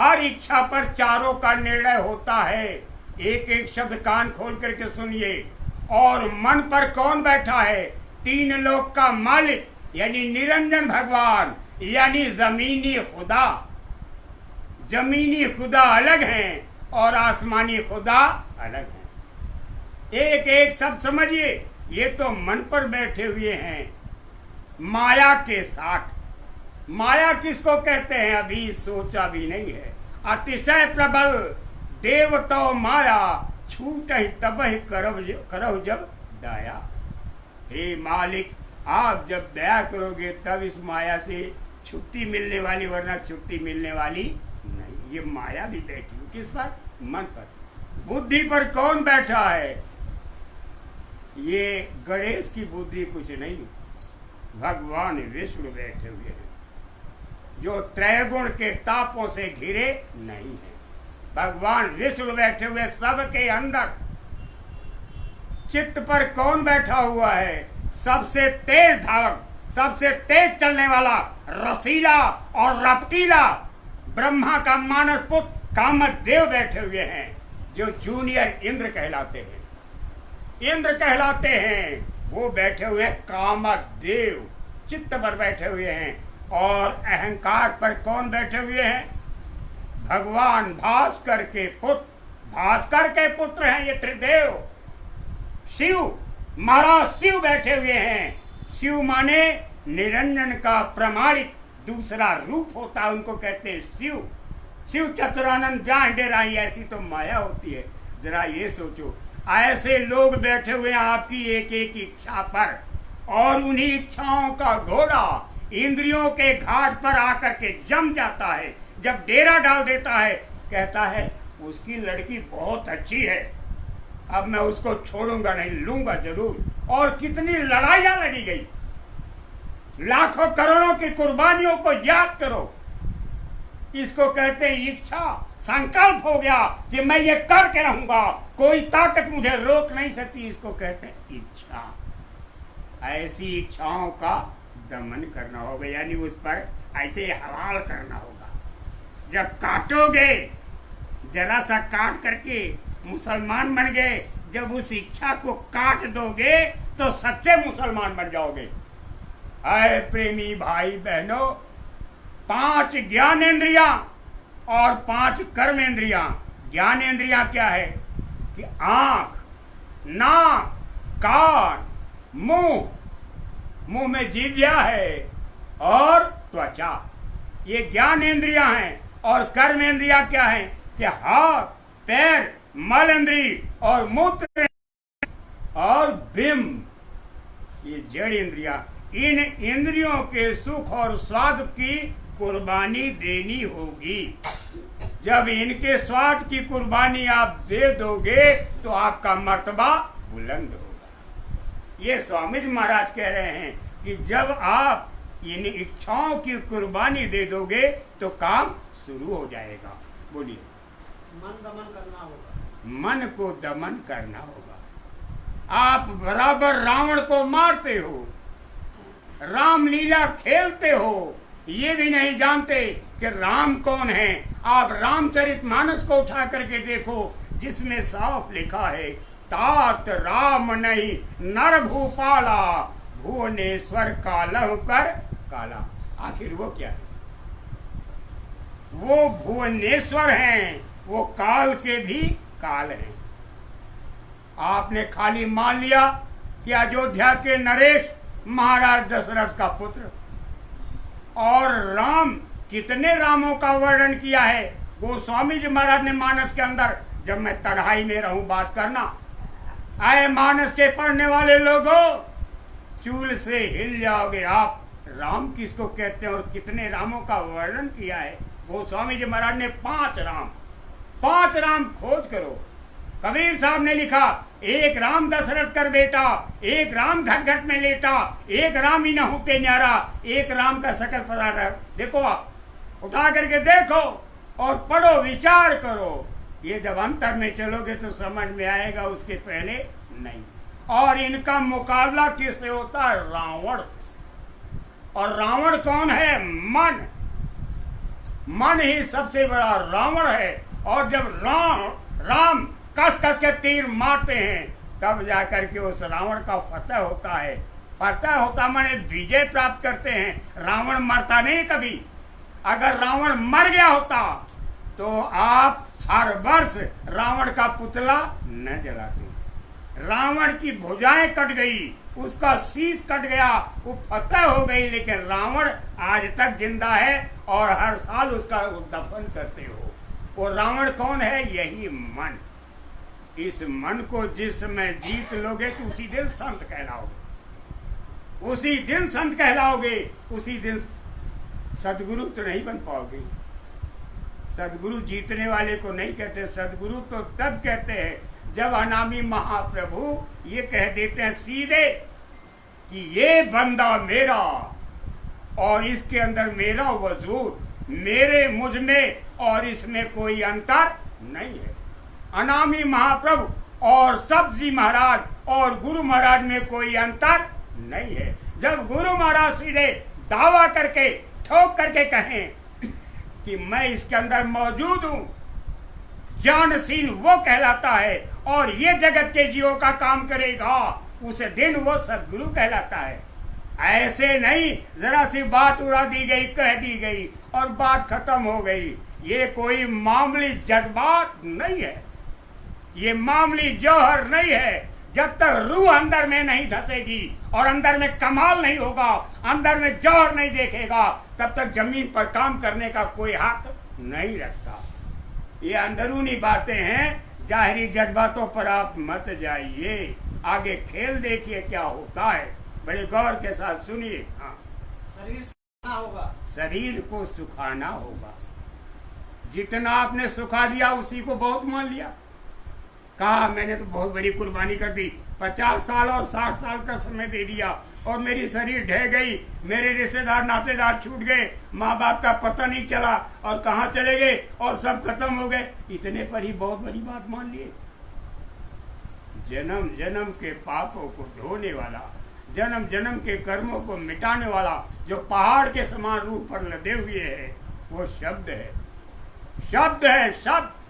Speaker 1: हर इच्छा पर चारों का निर्णय होता है। एक एक शब्द कान खोल करके सुनिए। और मन पर कौन बैठा है? तीन लोक का मालिक यानी निरंजन भगवान, यानी जमीनी खुदा। जमीनी खुदा अलग हैं और आसमानी खुदा अलग हैं। एक एक शब्द समझिए। ये तो मन पर बैठे हुए हैं माया के साथ। माया किसको कहते हैं? अभी सोचा भी नहीं है। अतिशय प्रबल देवतो माया, छूट ही तब ही करो जब दया। हे मालिक, आप जब दया करोगे तब इस माया से छुट्टी मिलने वाली, वरना छुट्टी मिलने वाली नहीं। ये माया भी बैठी है किस पर? मन पर। बुद्धि पर कौन बैठा है? ये गणेश की बुद्धि कुछ नहीं, भगवान विष्णु बैठे हुए हैं, जो त्रैगुण के तापों से घिरे नहीं है। भगवान विष्णु बैठे हुए सबके अंदर। चित्त पर कौन बैठा हुआ है? सबसे तेज धावक, सबसे तेज चलने वाला, रसीला और रपटीला ब्रह्मा का मानस पुत्र कामदेव बैठे हुए हैं, जो जूनियर इंद्र कहलाते हैं। इंद्र कहलाते हैं, वो बैठे हुए कामदेव चित्त पर बैठे हुए हैं। और अहंकार पर कौन बैठे हुए हैं? भगवान भास्कर के पुत्र। भास्कर के पुत्र हैं ये त्रिदेव। शिव, महाराज शिव बैठे हुए हैं। शिव माने निरंजन का प्रमाणिक दूसरा रूप होता है, उनको कहते हैं शिव। शिव चतुरानंद जहां डेराई, ऐसी तो माया होती है। जरा ये सोचो, ऐसे लोग बैठे हुए हैं आपकी एक एक इच्छा पर, और उन्हीं इच्छाओं का घोड़ा इंद्रियों के घाट पर आकर के जम जाता है। जब डेरा डाल देता है, कहता है उसकी लड़की बहुत अच्छी है, अब मैं उसको छोड़ूंगा नहीं, लूंगा जरूर। और कितनी लड़ाइयां लड़ी गई, लाखों करोड़ों की कुर्बानियों को याद करो। इसको कहते हैं इच्छा। संकल्प हो गया कि मैं ये करके रहूंगा, कोई ताकत मुझे रोक नहीं सकती, इसको कहते हैं इच्छा। ऐसी इच्छाओं का दमन करना होगा, यानी उस पर ऐसे हलाल करना होगा। जब काटोगे, जरा सा काट करके मुसलमान बन गए, जब उस इच्छा को काट दोगे तो सच्चे मुसलमान बन जाओगे। ऐ प्रेमी भाई बहनों, 5 ज्ञानेंद्रियां और 5 कर्मेंद्रियां। ज्ञानेंद्रियां क्या है? कि आंख, नाक, कान, मुंह, मुंह में जीभया है, और त्वचा, ये ज्ञानेंद्रियां हैं। और कर्मेंद्रियां क्या है? कि हाथ, पैर, मलेंद्री और मूत्र और बिंब, ये जड़ इंद्रियां। इन इंद्रियों के सुख और स्वाद की कुर्बानी देनी होगी। जब इनके स्वार्थ की कुर्बानी आप दे दोगे तो आपका मर्तबा बुलंद होगा। ये स्वामी जी महाराज कह रहे हैं कि जब आप इन इच्छाओं की कुर्बानी दे दोगे तो काम शुरू हो जाएगा। बोलिए।
Speaker 3: मन दमन करना होगा।
Speaker 1: मन को दमन करना होगा। आप बराबर रावण को मारते हो, रामलीला खेलते हो, ये भी नहीं जानते कि राम कौन है। आप रामचरितमानस को उठा करके देखो, जिसमें साफ लिखा है, तात राम नहीं नर भूपाला, भुवनेश्वर कालहु कर काला। आखिर वो क्या है? वो भुवनेश्वर हैं, वो काल के भी काल हैं। आपने खाली मान लिया कि अयोध्या के नरेश महाराज दशरथ का पुत्र, और राम, कितने रामों का वर्णन किया है गोस्वामी जी महाराज ने मानस के अंदर। जब मैं तढ़ाई में रहूं बात करना, आए मानस के पढ़ने वाले लोगों, चूल से हिल जाओगे आप। राम किसको कहते हैं और कितने रामों का वर्णन किया है गोस्वामी जी महाराज ने। 5 राम खोज करो। कबीर साहब ने लिखा, एक राम दशरथ कर बेटा, एक राम घट घट में लेटा, एक राम ही न होते न्यारा, एक राम का सकल पदार्थ। देखो, आप उठा करके देखो और पढ़ो, विचार करो। ये जब अंतर में चलोगे तो समझ में आएगा, उसके पहले नहीं। और इनका मुकाबला किससे होता है? रावण से। और रावण कौन है? मन ही सबसे बड़ा रावण है। और जब राम कस कस के तीर मारते हैं, तब जाकर के उस रावण का फतह होता है। फतह होता माने विजय प्राप्त करते हैं। रावण मरता नहीं कभी। अगर रावण मर गया होता तो आप हर वर्ष रावण का पुतला न जलाते। रावण की भुजाएं कट गई, उसका शीश कट गया, वो फतह हो गई, लेकिन रावण आज तक जिंदा है और हर साल उसका दफन करते हो। वो रावण कौन है? यही मन। इस मन को जिस समय जीत लोगे तो उसी दिन संत कहलाओगे, उसी दिन संत कहलाओगे, उसी दिन सदगुरु तो नहीं बन पाओगे। सदगुरु जीतने वाले को नहीं कहते, सदगुरु तो तब कहते हैं जब अनामी महाप्रभु ये कह देते हैं सीधे कि ये बंदा मेरा और इसके अंदर मेरा वजूद, मेरे मुझ में और इसमें कोई अंतर नहीं है। अनामी महाप्रभु और सब्जी महाराज और गुरु महाराज में कोई अंतर नहीं है। जब गुरु महाराज सीधे दावा करके ठोक करके कहें कि मैं इसके अंदर मौजूद हूं, ज्ञानशील वो कहलाता है और ये जगत के जीवों का काम करेगा, उस दिन वो सदगुरु कहलाता है। ऐसे नहीं जरा सी बात उड़ा दी गई, कह दी गई और बात खत्म हो गई। ये कोई मामूली जज्बात नहीं है, ये मामूली जौहर नहीं है। जब तक रूह अंदर में नहीं धसेगी और अंदर में कमाल नहीं होगा, अंदर में जौहर नहीं देखेगा, तब तक जमीन पर काम करने का कोई हक नहीं रखता। ये अंदरूनी बातें हैं, जाहिरी जज्बातों पर आप मत जाइए। आगे खेल देखिए क्या होता है, बड़े गौर के साथ सुनिए। हाँ,
Speaker 3: शरीर सुखाना होगा,
Speaker 1: शरीर को सुखाना होगा। जितना आपने सुखा दिया उसी को बहुत मान लिया। कहा मैंने तो बहुत बड़ी कुर्बानी कर दी, 50 साल और 60 साल का समय दे दिया और मेरी शरीर ढह गई, मेरे रिश्तेदार नातेदार छूट गए, माँ बाप का पता नहीं चला और कहाँ चले गए और सब खत्म हो गए। इतने पर ही बहुत बड़ी बात मान लिए। जन्म जन्म के पापों को धोने वाला, जन्म जन्म के कर्मों को मिटाने वाला, जो पहाड़ के समान रूप पर लदे हुए है, वो शब्द है। शब्द है, शब्द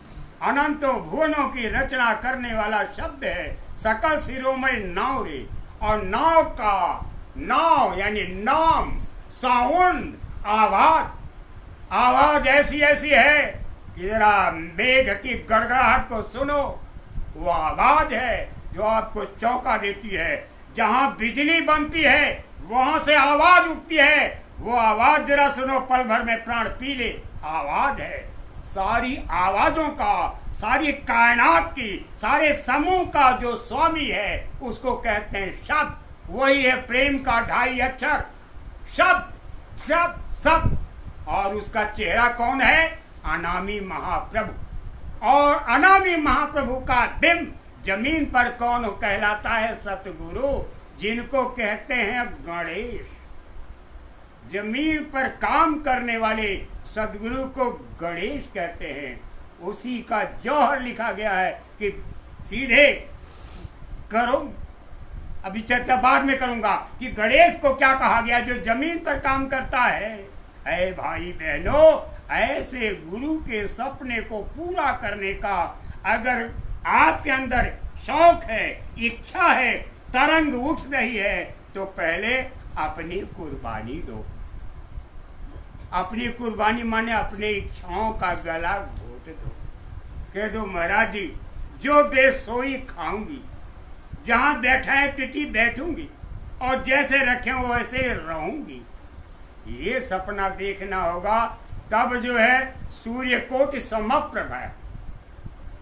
Speaker 1: अनंतों भुवनों की रचना करने वाला शब्द है। सकल शिरोमणि नाव रे, और नाव का नाव यानी नाम, साउंड, आवाज। आवाज ऐसी ऐसी है कि जरा मेघ की गड़गड़ाहट को सुनो, वो आवाज है जो आपको चौंका देती है। जहां बिजली बनती है वहां से आवाज उठती है, वो आवाज जरा सुनो, पल भर में प्राण पी ले। आवाज है सारी आवाजों का, सारी कायनात की, सारे समूह का जो स्वामी है उसको कहते हैं शब्द। वही है प्रेम का 2.5 अक्षर, शब्द शब्द शब्द। और उसका चेहरा कौन है? अनामी महाप्रभु, और अनामी महाप्रभु का बिंब जमीन पर कौन कहलाता है? सतगुरु, जिनको कहते हैं गणेश। जमीन पर काम करने वाले सदगुरु को गणेश कहते हैं। उसी का जौहर लिखा गया है कि सीधे करो, अभी चर्चा बाद में करूंगा कि गणेश को क्या कहा गया, जो जमीन पर काम करता है। ऐ भाई बहनों, ऐसे गुरु के सपने को पूरा करने का अगर आपके अंदर शौक है, इच्छा है, तरंग उठ रही है, तो पहले अपनी कुर्बानी दो। अपनी कुर्बानी माने अपने इच्छाओं का गला घोट दो। कह दो महाराज जी, जो दे सोई खाऊंगी, जहां बैठा है तिथि बैठूंगी, और जैसे रखे वैसे रहूंगी। ये सपना देखना होगा, तब जो है सूर्य कोटि समप्रभ है।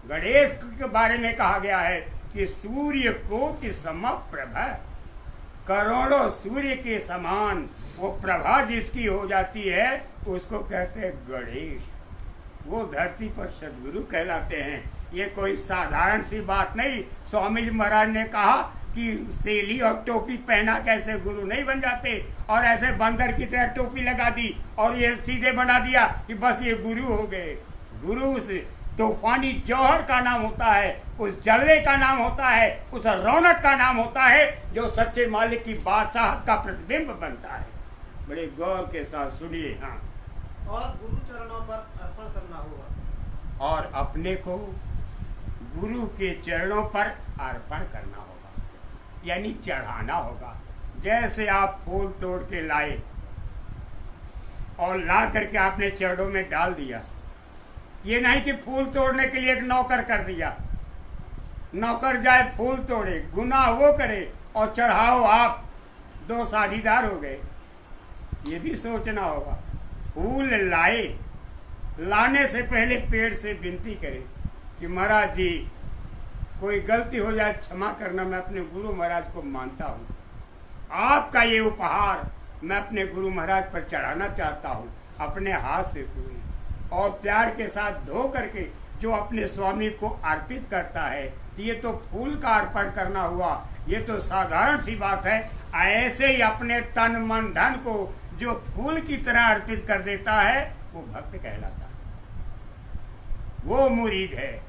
Speaker 1: गणेश के बारे में कहा गया है कि सूर्य कोटि समप्रभ है, करोड़ों सूर्य के समान वो प्रभा जिसकी हो जाती है, उसको कहते हैं गणेश। वो धरती पर सदगुरु कहलाते हैं। ये कोई साधारण सी बात नहीं। स्वामी जी महाराज ने कहा कि सेली और टोपी पहना कैसे गुरु नहीं बन जाते, और ऐसे बंदर की तरह टोपी लगा दी और ये सीधे बना दिया कि बस ये गुरु हो गए। गुरु उस तूफानी जौहर का नाम होता है, उस जलवे का नाम होता है, उस रौनक का नाम होता है, जो सच्चे मालिक की बादशाहत का प्रतिबिंब बनता है। बड़े गौर के साथ सुनिए। हाँ,
Speaker 3: और गुरु चरणों पर अर्पण करना होगा,
Speaker 1: और अपने को गुरु के चरणों पर अर्पण करना होगा, यानी चढ़ाना होगा। जैसे आप फूल तोड़ के लाए और ला करके आपने चरणों में डाल दिया, ये नहीं कि फूल तोड़ने के लिए एक नौकर कर दिया, नौकर जाए फूल तोड़े, गुनाह वो करे और चढ़ाओ आप, दो साझीदार हो गए। ये भी सोचना होगा। फूल लाए, लाने से पहले पेड़ से विनती करें कि महाराज जी, कोई गलती हो जाए क्षमा करना, मैं अपने गुरु महाराज को मानता हूँ। आपका ये उपहार मैं अपने गुरु महाराज पर चढ़ाना चाहता हूँ, अपने हाथ से तोड़े और प्यार के साथ धो करके जो अपने स्वामी को अर्पित करता है। ये तो फूल का अर्पण करना हुआ, ये तो साधारण सी बात है। ऐसे ही अपने तन मन धन को जो फूल की तरह अर्पित कर देता है, वो भक्त कहलाता है, वो मुरीद है,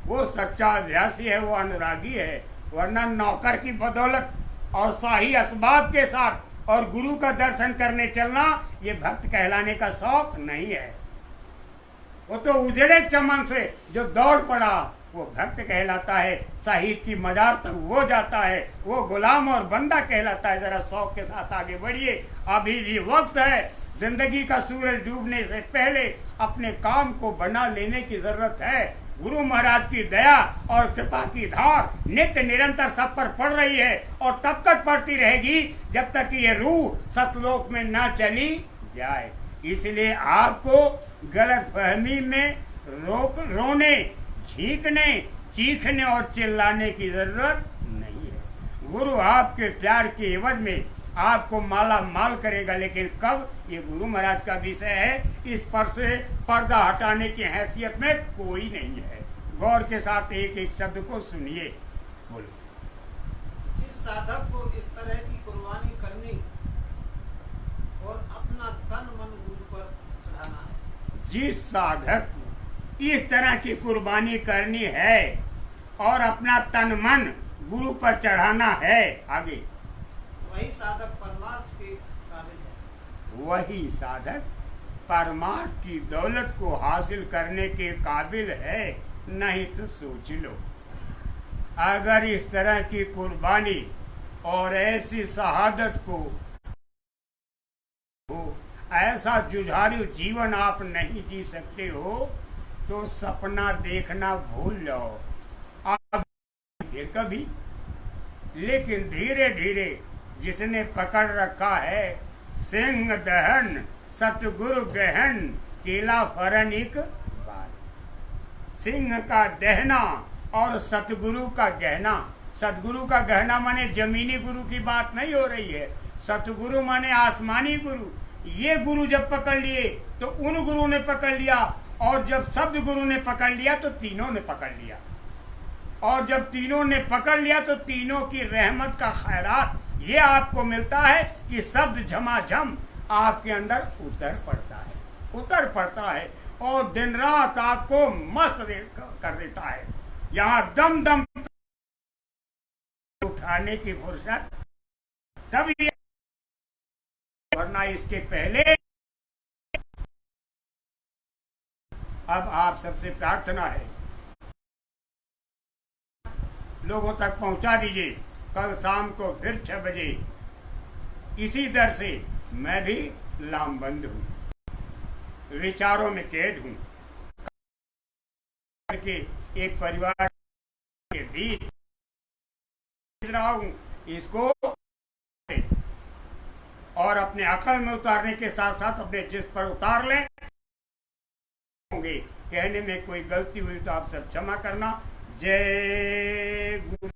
Speaker 1: वो सच्चा अभ्यासी है, वो अनुरागी है। वरना नौकर की बदौलत और शाही असबाब के साथ और गुरु का दर्शन करने चलना, ये भक्त कहलाने का शौक नहीं है। वो तो उजड़े चमन से जो दौड़ पड़ा, वो भक्त कहलाता है। साहिद की मजार तक वो जाता है, वो गुलाम और बंदा कहलाता है। जरा शौक के साथ आगे बढ़िए, अभी भी वक्त है। जिंदगी का सूरज डूबने से पहले अपने काम को बना लेने की जरूरत है। गुरु महाराज की दया और कृपा की धार नित्य निरंतर सब पर पड़ रही है, और तब तक पड़ती रहेगी जब तक कि ये रूह सतलोक में ना चली जाए। इसलिए आपको गलत फहमी में रोने, छींकने, चीखने और चिल्लाने की जरूरत नहीं है। गुरु आपके प्यार के एवज में आपको माला माल करेगा, लेकिन कब, ये गुरु महाराज का विषय है। इस पर से पर्दा हटाने की हैसियत में कोई नहीं है। गौर के साथ एक एक शब्द को सुनिए। बोलो।
Speaker 3: जिस साधक को इस तरह की कुर्बानी करनी और अपना तन मन गुरु पर चढ़ाना है,
Speaker 1: जिस साधक को इस तरह की कुर्बानी करनी है और अपना तन मन गुरु पर चढ़ाना है, आगे,
Speaker 3: वही साधक परमार्थ के काबिल है।
Speaker 1: वही साधक परमार्थ की दौलत को हासिल करने के काबिल है। नहीं तो सोच लो, अगर इस तरह की कुर्बानी और ऐसी शहादत को ऐसा जुझारू जीवन आप नहीं जी सकते हो, तो सपना देखना भूल जाओ आप फिर कभी। लेकिन धीरे धीरे जिसने पकड़ रखा है सिंह दहन सतगुरु गहन केला फरन एक बार। सिंह का दहना और सतगुरु का गहना। सतगुरु का गहना माने जमीनी गुरु की बात नहीं हो रही है, सतगुरु माने आसमानी गुरु। ये गुरु जब पकड़ लिए तो उन गुरु ने पकड़ लिया और जब शब्द गुरु ने पकड़ लिया तो तीनों ने पकड़ लिया, और जब तीनों ने पकड़ लिया तो तीनों की रहमत का खैरात ये आपको मिलता है कि शब्द झमाझम आपके अंदर उतर पड़ता है और दिन रात आपको मस्त कर देता है। यहाँ दम दम उठाने की फुर्सत तभी, वरना इसके पहले। अब आप सबसे प्रार्थना है, लोगों तक पहुंचा दीजिए। कल शाम को फिर 6 बजे इसी दर से मैं भी लामबंद हूं, विचारों में कैद हूं, के एक परिवार के बीच रहा हूं। इसको और अपने अकल में उतारने के साथ साथ अपने जिस पर उतार लें होंगे। कहने में कोई गलती हुई तो आप सब क्षमा करना। जय गुरु।